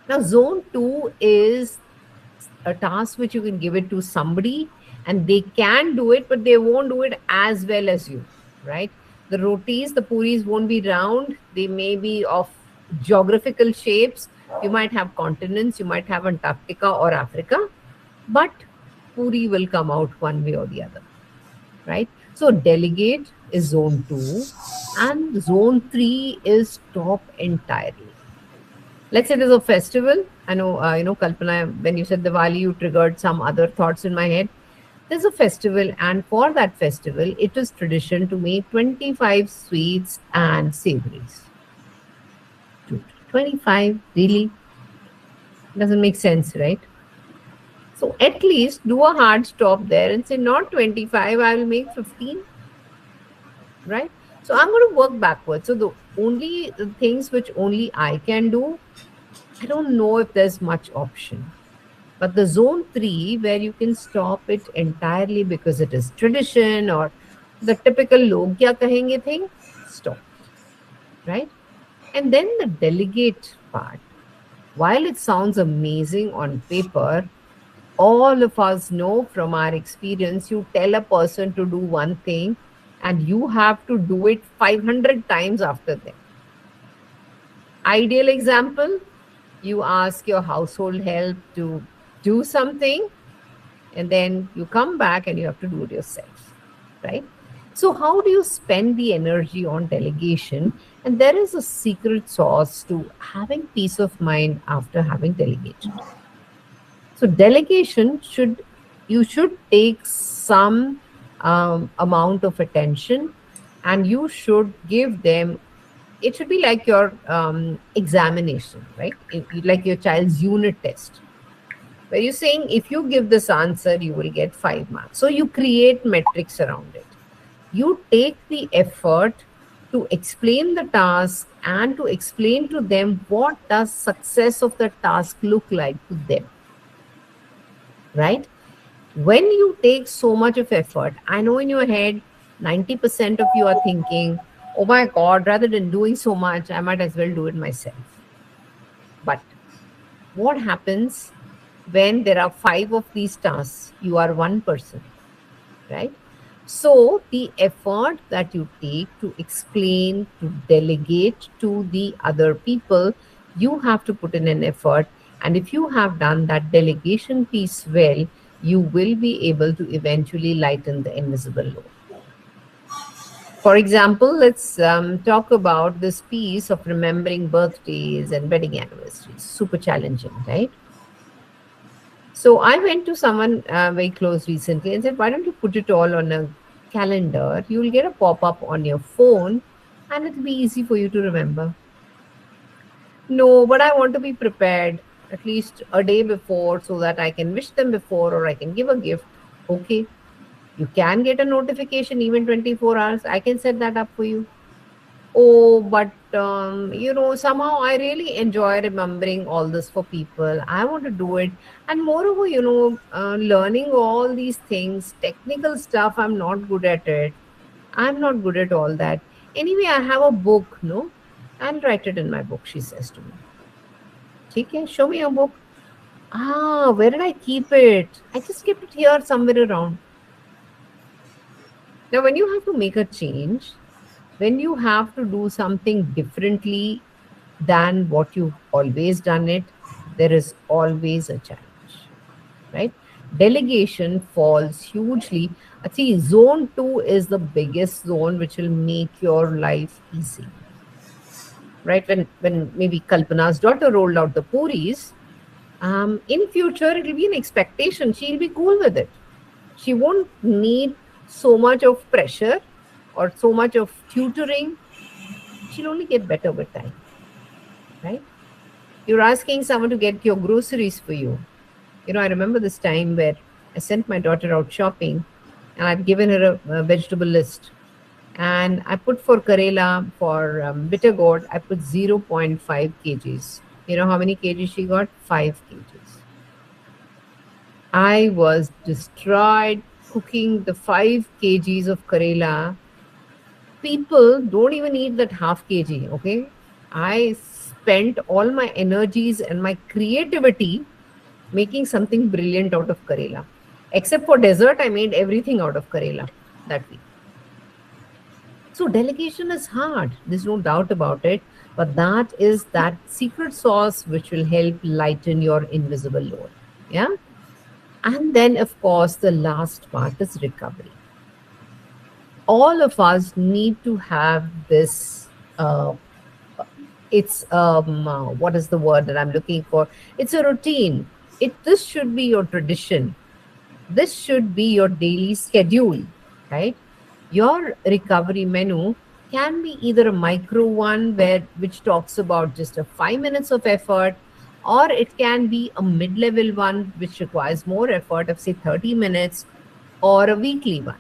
Now, zone 2 is a task which you can give it to somebody and they can do it, but they won't do it as well as you, right? The rotis, the puris won't be round. They may be of geographical shapes. You might have continents, you might have Antarctica or Africa, but puri will come out one way or the other, right? So delegate is zone 2 and zone 3 is stop entirely. Let's say there's a festival. I know, Kalpana, when you said Diwali, you triggered some other thoughts in my head. There's a festival, and for that festival, it is tradition to make 25 sweets and savories. 25, really? Doesn't make sense, right? So at least do a hard stop there and say, not 25, I will make 15, right? So I'm going to work backwards. So the things which only I can do, I don't know if there's much option. But the zone 3, where you can stop it entirely because it is tradition or the typical log kya kahenge thing, stop, right? And then the delegate part. While it sounds amazing on paper, all of us know from our experience, you tell a person to do one thing and you have to do it 500 times after them. Ideal example, you ask your household help to do something and then you come back and you have to do it yourself, right? So how do you spend the energy on delegation? And there is a secret sauce to having peace of mind after having delegation. So delegation you should take some amount of attention and you should give them, it should be like your examination, right? Like your child's unit test, where you're saying if you give this answer, you will get 5 marks. So you create metrics around it. You take the effort to explain the task and to explain to them what does success of the task look like to them, right? When you take so much of effort, I know in your head, 90% of you are thinking, oh my God, rather than doing so much, I might as well do it myself. But what happens when there are 5 of these tasks? You are one person, right? So the effort that you take to explain, to delegate to the other people, you have to put in an effort. And if you have done that delegation piece well, you will be able to eventually lighten the invisible load. For example, let's talk about this piece of remembering birthdays and wedding anniversaries. Super challenging, right? So I went to someone very close recently and said, why don't you put it all on a calendar? You will get a pop-up on your phone and it'll be easy for you to remember. No, but I want to be prepared at least a day before so that I can wish them before or I can give a gift. Okay. You can get a notification even 24 hours. I can set that up for you. Oh, but somehow I really enjoy remembering all this for people. I want to do it. And moreover, learning all these things, technical stuff, I'm not good at it. I'm not good at all that. Anyway, I have a book, no? I'll write it in my book, she says to me. Okay, show me your book. Where did I keep it? I just kept it here somewhere around. Now, when you have to make a change, when you have to do something differently than what you've always done it, there is always a challenge, right? Delegation falls hugely. See, zone 2 is the biggest zone which will make your life easy, right? When maybe Kalpana's daughter rolled out the puris, in future, it will be an expectation. She'll be cool with it. She won't need so much of pressure or so much of tutoring. She'll only get better with time, right? You're asking someone to get your groceries for you. I remember this time where I sent my daughter out shopping and I'd given her a vegetable list. And I put for Karela, for bitter gourd, I put 0.5 kgs. You know how many kgs she got? 5 kgs. I was destroyed cooking the 5 kgs of Karela. People don't even eat that half kg, okay? I spent all my energies and my creativity making something brilliant out of Karela. Except for dessert, I made everything out of Karela that week. So delegation is hard. There's no doubt about it. But that is that secret sauce which will help lighten your invisible load. Yeah. And then, of course, the last part is recovery. All of us need to have this. What is the word that I'm looking for? It's a routine. This should be your tradition. This should be your daily schedule, right? Your recovery menu can be either a micro one which talks about just a 5 minutes of effort, or it can be a mid-level one which requires more effort of say 30 minutes, or a weekly one.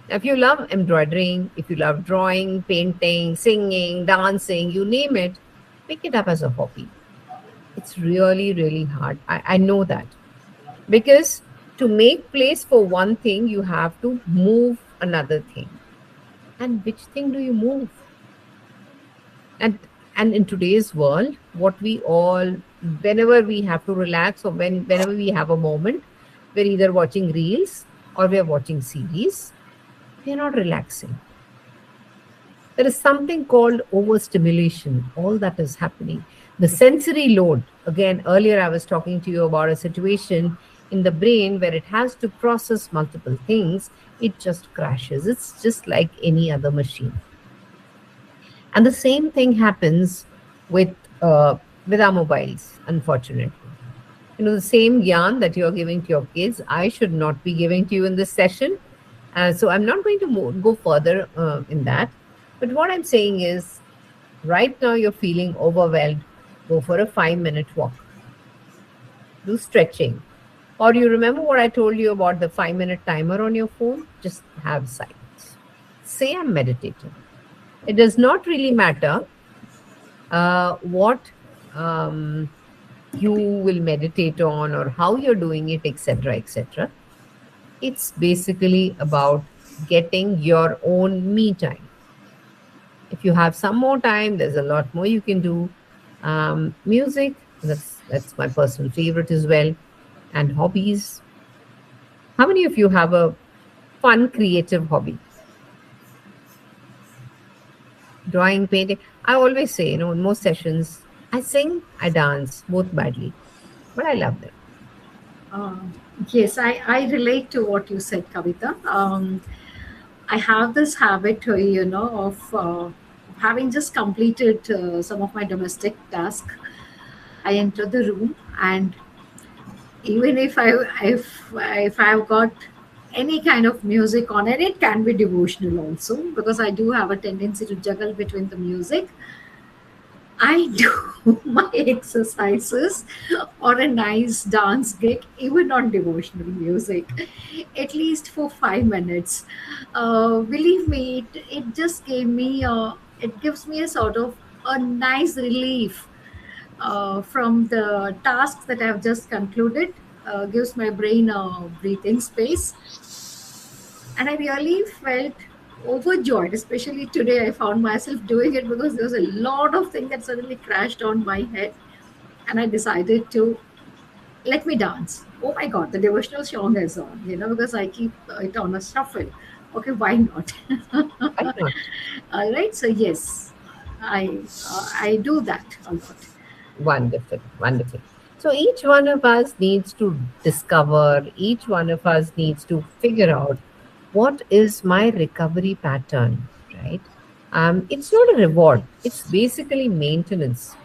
If you love embroidering, if you love drawing, painting, singing, dancing, you name it, pick it up as a hobby. It's really, really hard. I know that. Because to make place for one thing, you have to move another thing. And which thing do you move? And in today's world, whenever we have to relax, or whenever we have a moment, we're either watching reels or we're watching series. We're not relaxing. There is something called overstimulation. All that is happening. The sensory load. Again, earlier I was talking to you about a situation in the brain where it has to process multiple things. It just crashes. It's just like any other machine. And the same thing happens with our mobiles, unfortunately. The same yarn that you're giving to your kids, I should not be giving to you in this session. So I'm not going to go further in that. But what I'm saying is, right now you're feeling overwhelmed, go for a 5-minute walk. Do stretching. Or you remember what I told you about the 5-minute timer on your phone? Just have silence. Say I'm meditating. It does not really matter what you will meditate on or how you're doing it, etc., etc. It's basically about getting your own me time. If you have some more time, there's a lot more you can do. Music, that's my personal favorite as well. And hobbies. How many of you have a fun, creative hobby? Drawing, painting. I always say, in most sessions, I sing, I dance, both badly. But I love them. Yes, I relate to what you said, Kavita. I have this habit, of having just completed some of my domestic tasks. I enter the room, and even if I've got any kind of music on, and it can be devotional also, because I do have a tendency to juggle between the music. I do my exercises or a nice dance gig, even on devotional music, at least for 5 minutes. Believe me, it just it gives me a sort of a nice relief from the tasks that I've just concluded, gives my brain a breathing space. And I really felt overjoyed, especially today. I found myself doing it because there was a lot of things that suddenly crashed on my head, and I decided to let me dance. Oh my God, the devotional song is on, because I keep it on a shuffle. Okay, why not? Why not? All right, so yes, I do that a lot. Wonderful, wonderful. So each one of us needs to discover, each one of us needs to figure out what is my recovery pattern, right? It's not a reward. It's basically maintenance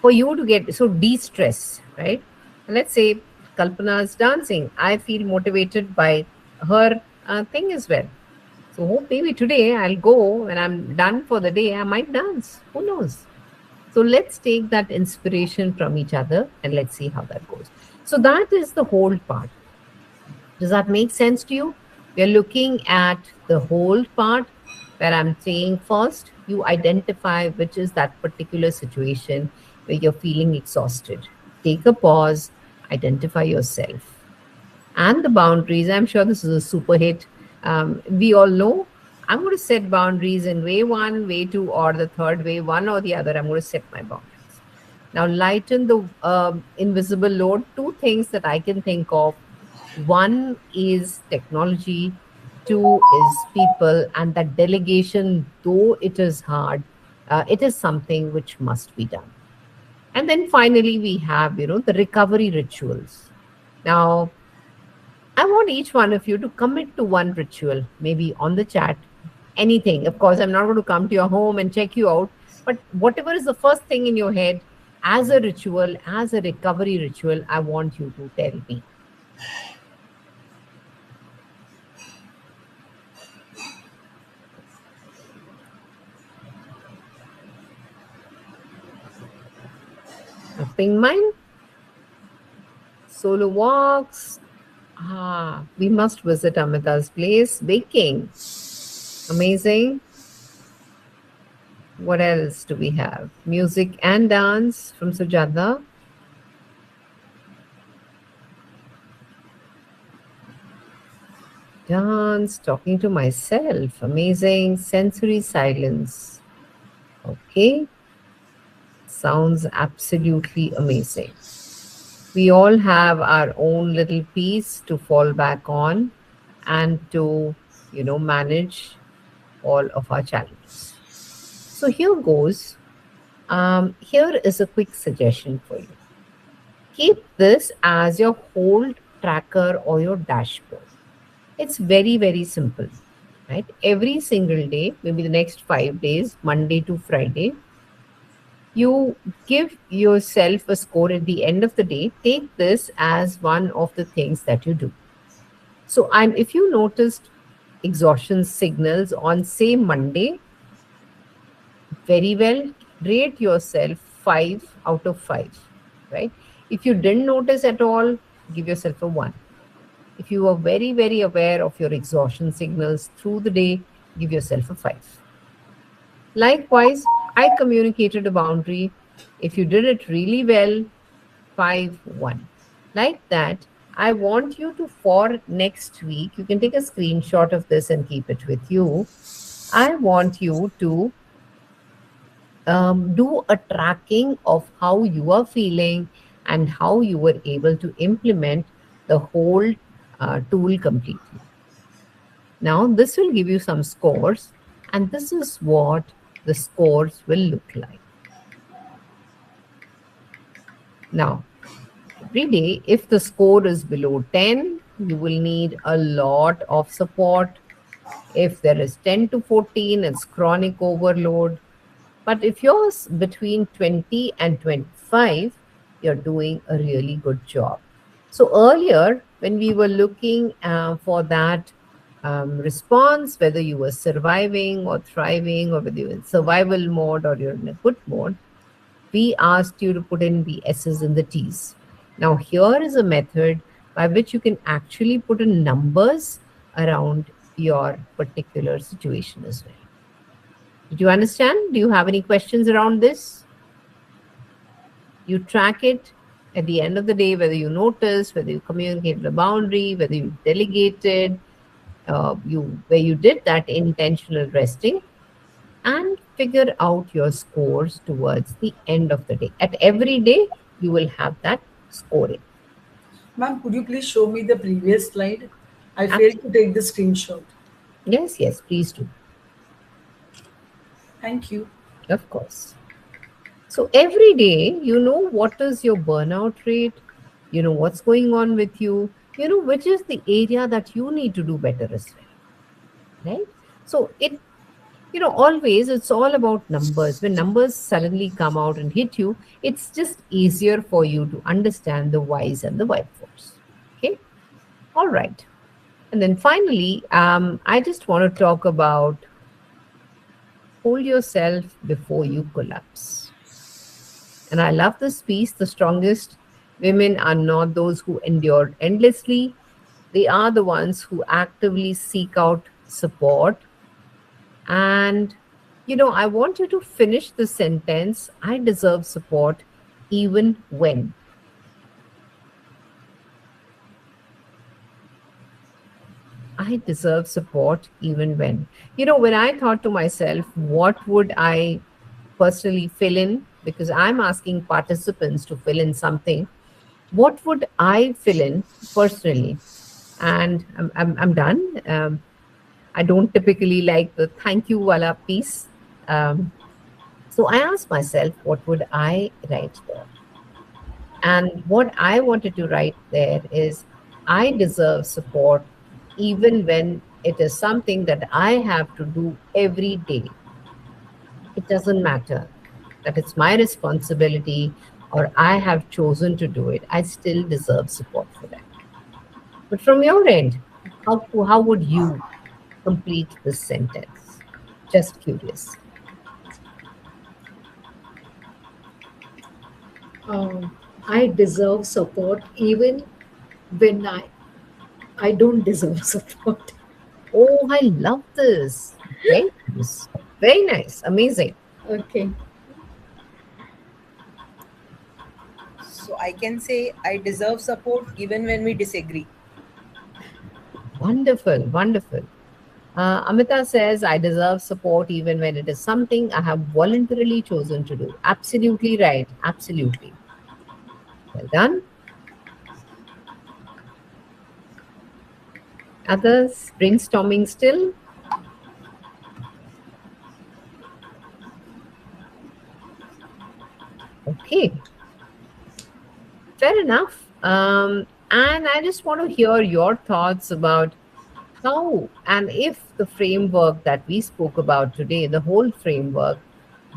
for you to get, so de-stress, right? Let's say Kalpana's dancing. I feel motivated by her thing as well. So maybe today I'll go, when I'm done for the day, I might dance. Who knows? So let's take that inspiration from each other and let's see how that goes. So that is the whole part. Does that make sense to you? We are looking at the whole part where I'm saying first, you identify which is that particular situation where you're feeling exhausted. Take a pause, identify yourself. And the boundaries, I'm sure this is a super hit. We all know I'm going to set boundaries in way one, way two, or the third way, one or the other. I'm going to set my boundaries. Now, lighten the invisible load. Two things that I can think of. One is technology, two is people, and that delegation, though it is hard, it is something which must be done. And then finally, we have, the recovery rituals. Now, I want each one of you to commit to one ritual, maybe on the chat, anything. Of course, I'm not going to come to your home and check you out, but whatever is the first thing in your head as a ritual, as a recovery ritual, I want you to tell me. Nothing mine? Solo walks. We must visit Amita's place. Baking. Amazing. What else do we have? Music and dance from Sujata. Dance, talking to myself. Amazing. Sensory silence. Okay. Sounds absolutely amazing. We all have our own little piece to fall back on and to, manage all of our challenges. So here goes. Here is a quick suggestion for you. Keep this as your hold tracker or your dashboard. It's very, very simple, right? Every single day, maybe the next 5 days, Monday to Friday, you give yourself a score at the end of the day. Take this as one of the things that you do. So if you noticed exhaustion signals on, say, Monday, very well, rate yourself 5 out of 5, right? If you didn't notice at all, give yourself a 1. If you are very, very aware of your exhaustion signals through the day, give yourself a 5. Likewise, I communicated a boundary. If you did it really well, 5, 1. Like that, I want you to, for next week, you can take a screenshot of this and keep it with you. I want you to do a tracking of how you are feeling and how you were able to implement the whole tool completely. Now, this will give you some scores, and this is what the scores will look like. Now, every day, if the score is below 10, you will need a lot of support. If there is 10 to 14, it's chronic overload. But if you're between 20 and 25, you're doing a really good job. So earlier, when we were looking for that response, whether you were surviving or thriving, or whether you're in survival mode or you're in a good mode, we asked you to put in the S's and the T's. Now, here is a method by which you can actually put in numbers around your particular situation as well. Did you understand? Do you have any questions around this? You track it at the end of the day, whether you notice, whether you communicated a boundary, whether you delegated, where you did that intentional resting, and figure out your scores towards the end of the day. At every day, you will have that scoring. Ma'am, could you please show me the previous slide? I failed to take the screenshot. Yes, please do. Thank you. Of course. So every day, you know what is your burnout rate, you know what's going on with you, you know which is the area that you need to do better as well, right? So it, always it's all about numbers. When numbers suddenly come out and hit you, it's just easier for you to understand the whys and the wherefores. Okay. All right. And then finally, I just want to talk about hold yourself before you collapse. And I love this piece. The strongest women are not those who endure endlessly, They are the ones who actively seek out support. And, I want you to finish the sentence: I deserve support even when. I deserve support even when. When I thought to myself, what would I personally fill in? Because I'm asking participants to fill in something. What would I fill in personally? And I'm done. I don't typically like the thank you wala piece. So I asked myself, what would I write there? And what I wanted to write there is, I deserve support even when it is something that I have to do every day. It doesn't matter that it's my responsibility or I have chosen to do it. I still deserve support for that. But from your end, how would you complete this sentence? Just curious. I deserve support even when I don't deserve support. Oh, I love this. Very nice. Very nice. Amazing. Okay. So I can say I deserve support even when we disagree. Wonderful. Wonderful. Amita says, I deserve support even when it is something I have voluntarily chosen to do. Absolutely right. Absolutely. Well done. Others brainstorming still? Okay. Fair enough. And I just want to hear your thoughts about how and if the framework that we spoke about today, the whole framework,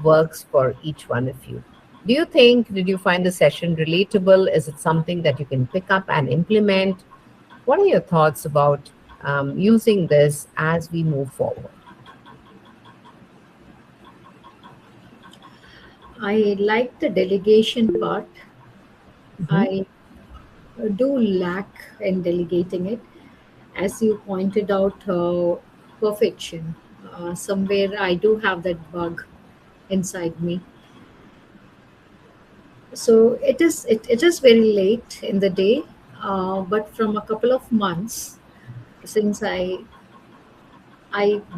works for each one of you. Did you find the session relatable? Is it something that you can pick up and implement? What are your thoughts about using this as we move forward? I like the delegation part. I do lack in delegating it. As you pointed out, perfection. Somewhere I do have that bug inside me. So it is very late in the day, but from a couple of months since I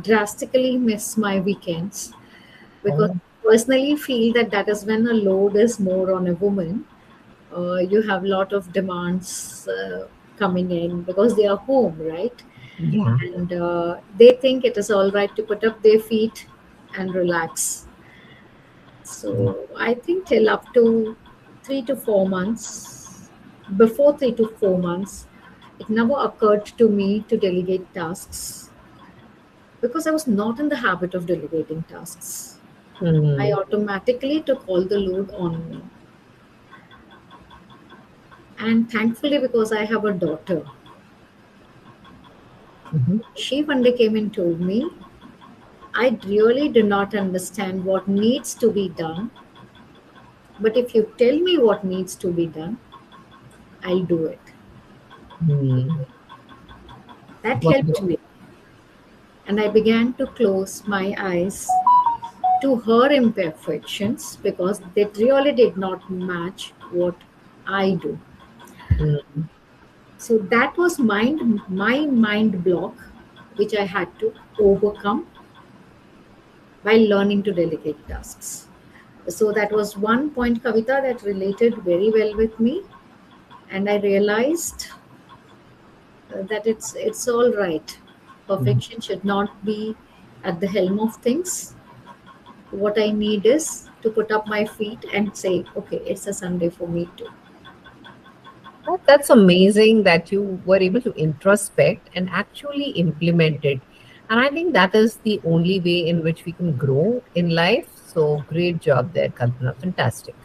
drastically miss my weekends because Oh, I personally feel that that is when a load is more on a woman. You have a lot of demands coming in because they are home, right? yeah. And they think it is all right to put up their feet and relax. So I think till up to 3 to 4 months, before 3 to 4 months, it never occurred to me to delegate tasks because I was not in the habit of delegating tasks. I Hmm. automatically took all the load on me. And thankfully, because I have a daughter, Mhm. she one day came and told me, I really do not understand what needs to be done, but if you tell me what needs to be done, I'll do it. Hmm. That helped Wonderful. me. And I began to close my eyes to her imperfections because they really did not match what I do. Hmm. So that was my mind block, which I had to overcome by learning to delegate tasks. So that was one point, Kavita, that related very well with me, and I realized that it's all right. Mhm. Perfection should not be at the helm of things. What I need is to put up my feet and say, okay, it's a Sunday for me too. That's amazing that you were able to introspect and actually implement it. And I think that is the only way in which we can grow in life. So great job there, Kalpana. Fantastic.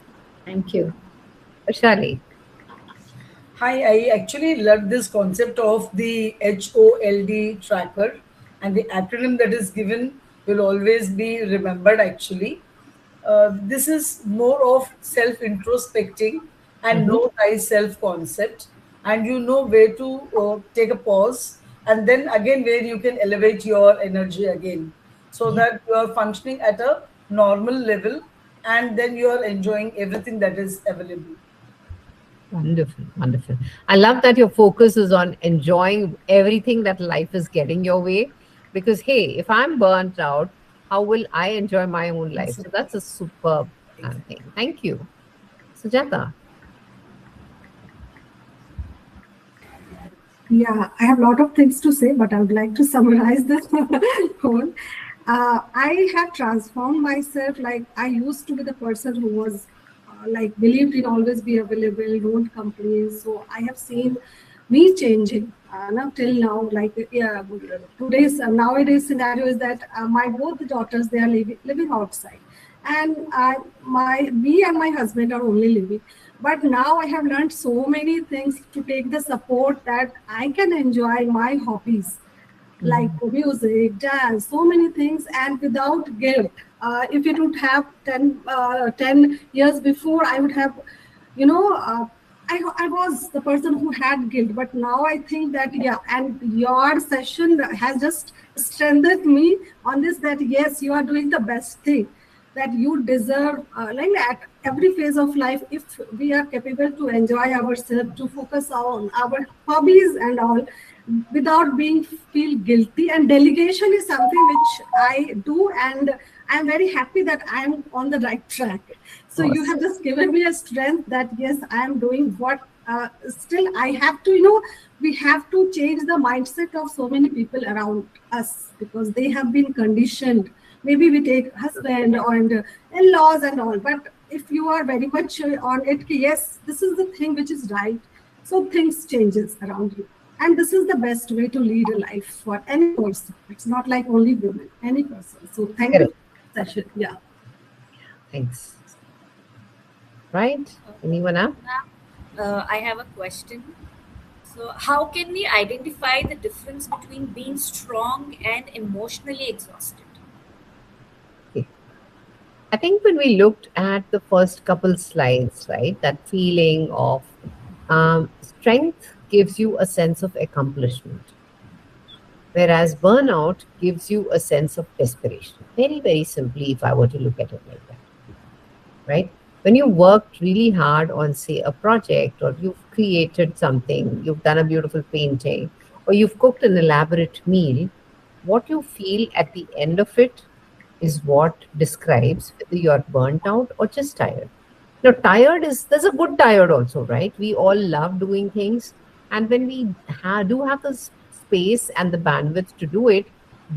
Thank you. Shali. Hi, I actually love this concept of the HOLD tracker, and the acronym that is given will always be remembered actually. This is more of self introspecting and Mhm. no thyself concept. and you know where to take a pause, and then again where you can elevate your energy again, so that you are functioning at a normal level, and then you are enjoying everything that is available. Wonderful, wonderful. I love that your focus is on enjoying everything that life is getting your way. Because, hey, if I'm burnt out, how will I enjoy my own life? So that's a superb thing. Thank you. Sujata. Yeah, I have a lot of things to say, but I would like to summarize the whole. I have transformed myself. Like, I used to be the person who was like believed in always be available, don't complain. So I have seen me changing now till now. Like, yeah, today's nowadays scenario is that my both the daughters, they are living outside, and me and my husband are only living. But now I have learned so many things to take the support that I can enjoy my hobbies like music, dance, so many things, and without guilt. If it would have 10 years before, I would have, you know, I was the person who had guilt. But now I think that, yeah, and your session has just strengthened me on this, that yes, you are doing the best thing, that you deserve, like at every phase of life, if we are capable to enjoy ourselves, to focus on our hobbies and all, without being feel guilty. And delegation is something which I do, and I'm very happy that I'm on the right track. So you have just given me a strength that yes, I am doing what still I have to, we have to change the mindset of so many people around us, because they have been conditioned. Maybe we take husband and in-laws and all, but if you are very much on it, yes, this is the thing which is right, so things changes around you. And this is the best way to lead a life for any person. It's not like only women, any person. So thank you for the session. Yeah. Thanks. Right? Anyone else? I have a question. So, how can we identify the difference between being strong and emotionally exhausted? Okay. I think when we looked at the first couple slides, right, that feeling of strength gives you a sense of accomplishment, whereas burnout gives you a sense of desperation. Very, very simply, if I were to look at it like that, right? When you worked really hard on, say, a project, or you've created something, you've done a beautiful painting, or you've cooked an elaborate meal, what you feel at the end of it is what describes whether you're burnt out or just tired. Now, there's a good tired also, right? We all love doing things. And when we do have the space and the bandwidth to do it,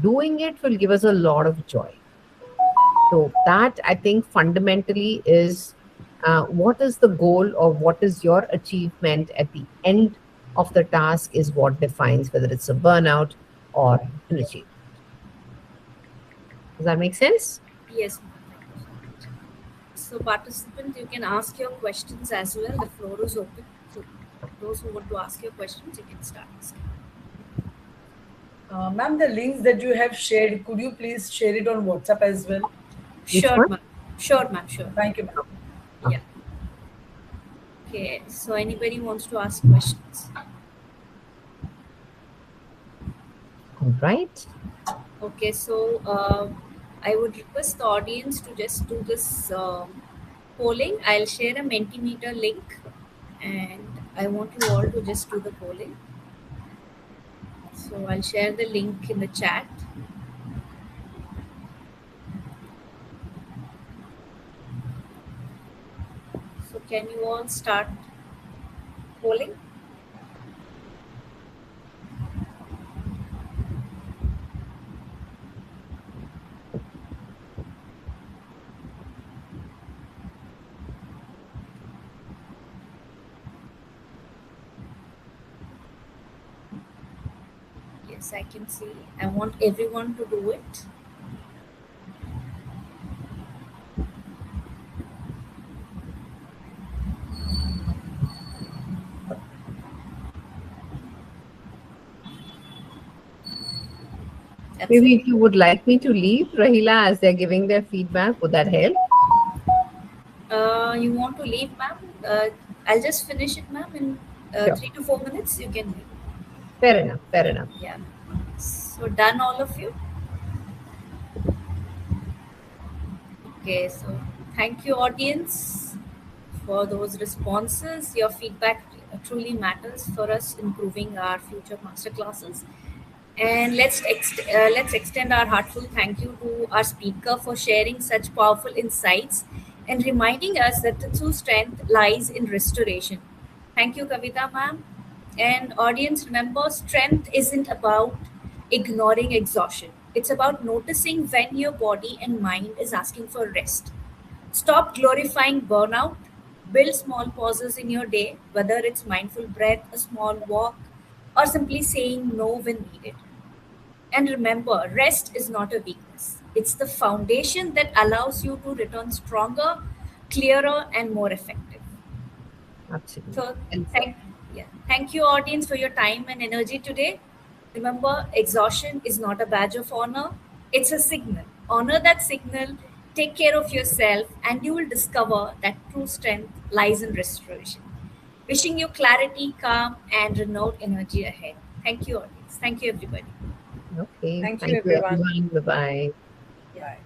doing it will give us a lot of joy. So that, I think, fundamentally is what is the goal, or what is your achievement at the end of the task is what defines whether it's a burnout or an achievement. Does that make sense? Yes. So participants, you can ask your questions as well. The floor is open. So those who want to ask your questions, you can start asking. Ma'am, the links that you have shared, could you please share it on WhatsApp as well? Sure, ma'am. Sure, ma'am. Sure. Thank you, ma'am. Yeah. Okay. So anybody wants to ask questions? All right. Okay. So I would request the audience to just do this polling. I'll share a Mentimeter link, and I want you all to just do the polling. So I'll share the link in the chat. So can you all start polling? Yes, I can see. I want everyone to do it. Maybe if you would like me to leave, Rahila, as they're giving their feedback, would that help? You want to leave, ma'am? I'll just finish it, ma'am, and Sure. 3 to 4 minutes, you can leave. Fair enough. Fair enough. Yeah. So done, all of you. Okay, so thank you, audience, for those responses. Your feedback truly matters for us improving our future master classes. And let's extend our heartfelt thank you to our speaker for sharing such powerful insights and reminding us that the true strength lies in restoration. Thank you, Kavita ma'am. And audience, remember, strength isn't about ignoring exhaustion. It's about noticing when your body and mind is asking for rest. Stop glorifying burnout. Build small pauses in your day, whether it's mindful breath, a small walk, or simply saying no when needed. And remember, rest is not a weakness. It's the foundation that allows you to return stronger, clearer, and more effective. Absolutely. So And thank you, audience, for your time and energy today. Remember, exhaustion is not a badge of honor. It's a signal. Honor that signal, take care of yourself, and you will discover that true strength lies in restoration. Wishing you clarity, calm, and renewed energy ahead. Thank you, audience. Thank you, everybody. okay. Thank you, everyone. Bye-bye. Bye.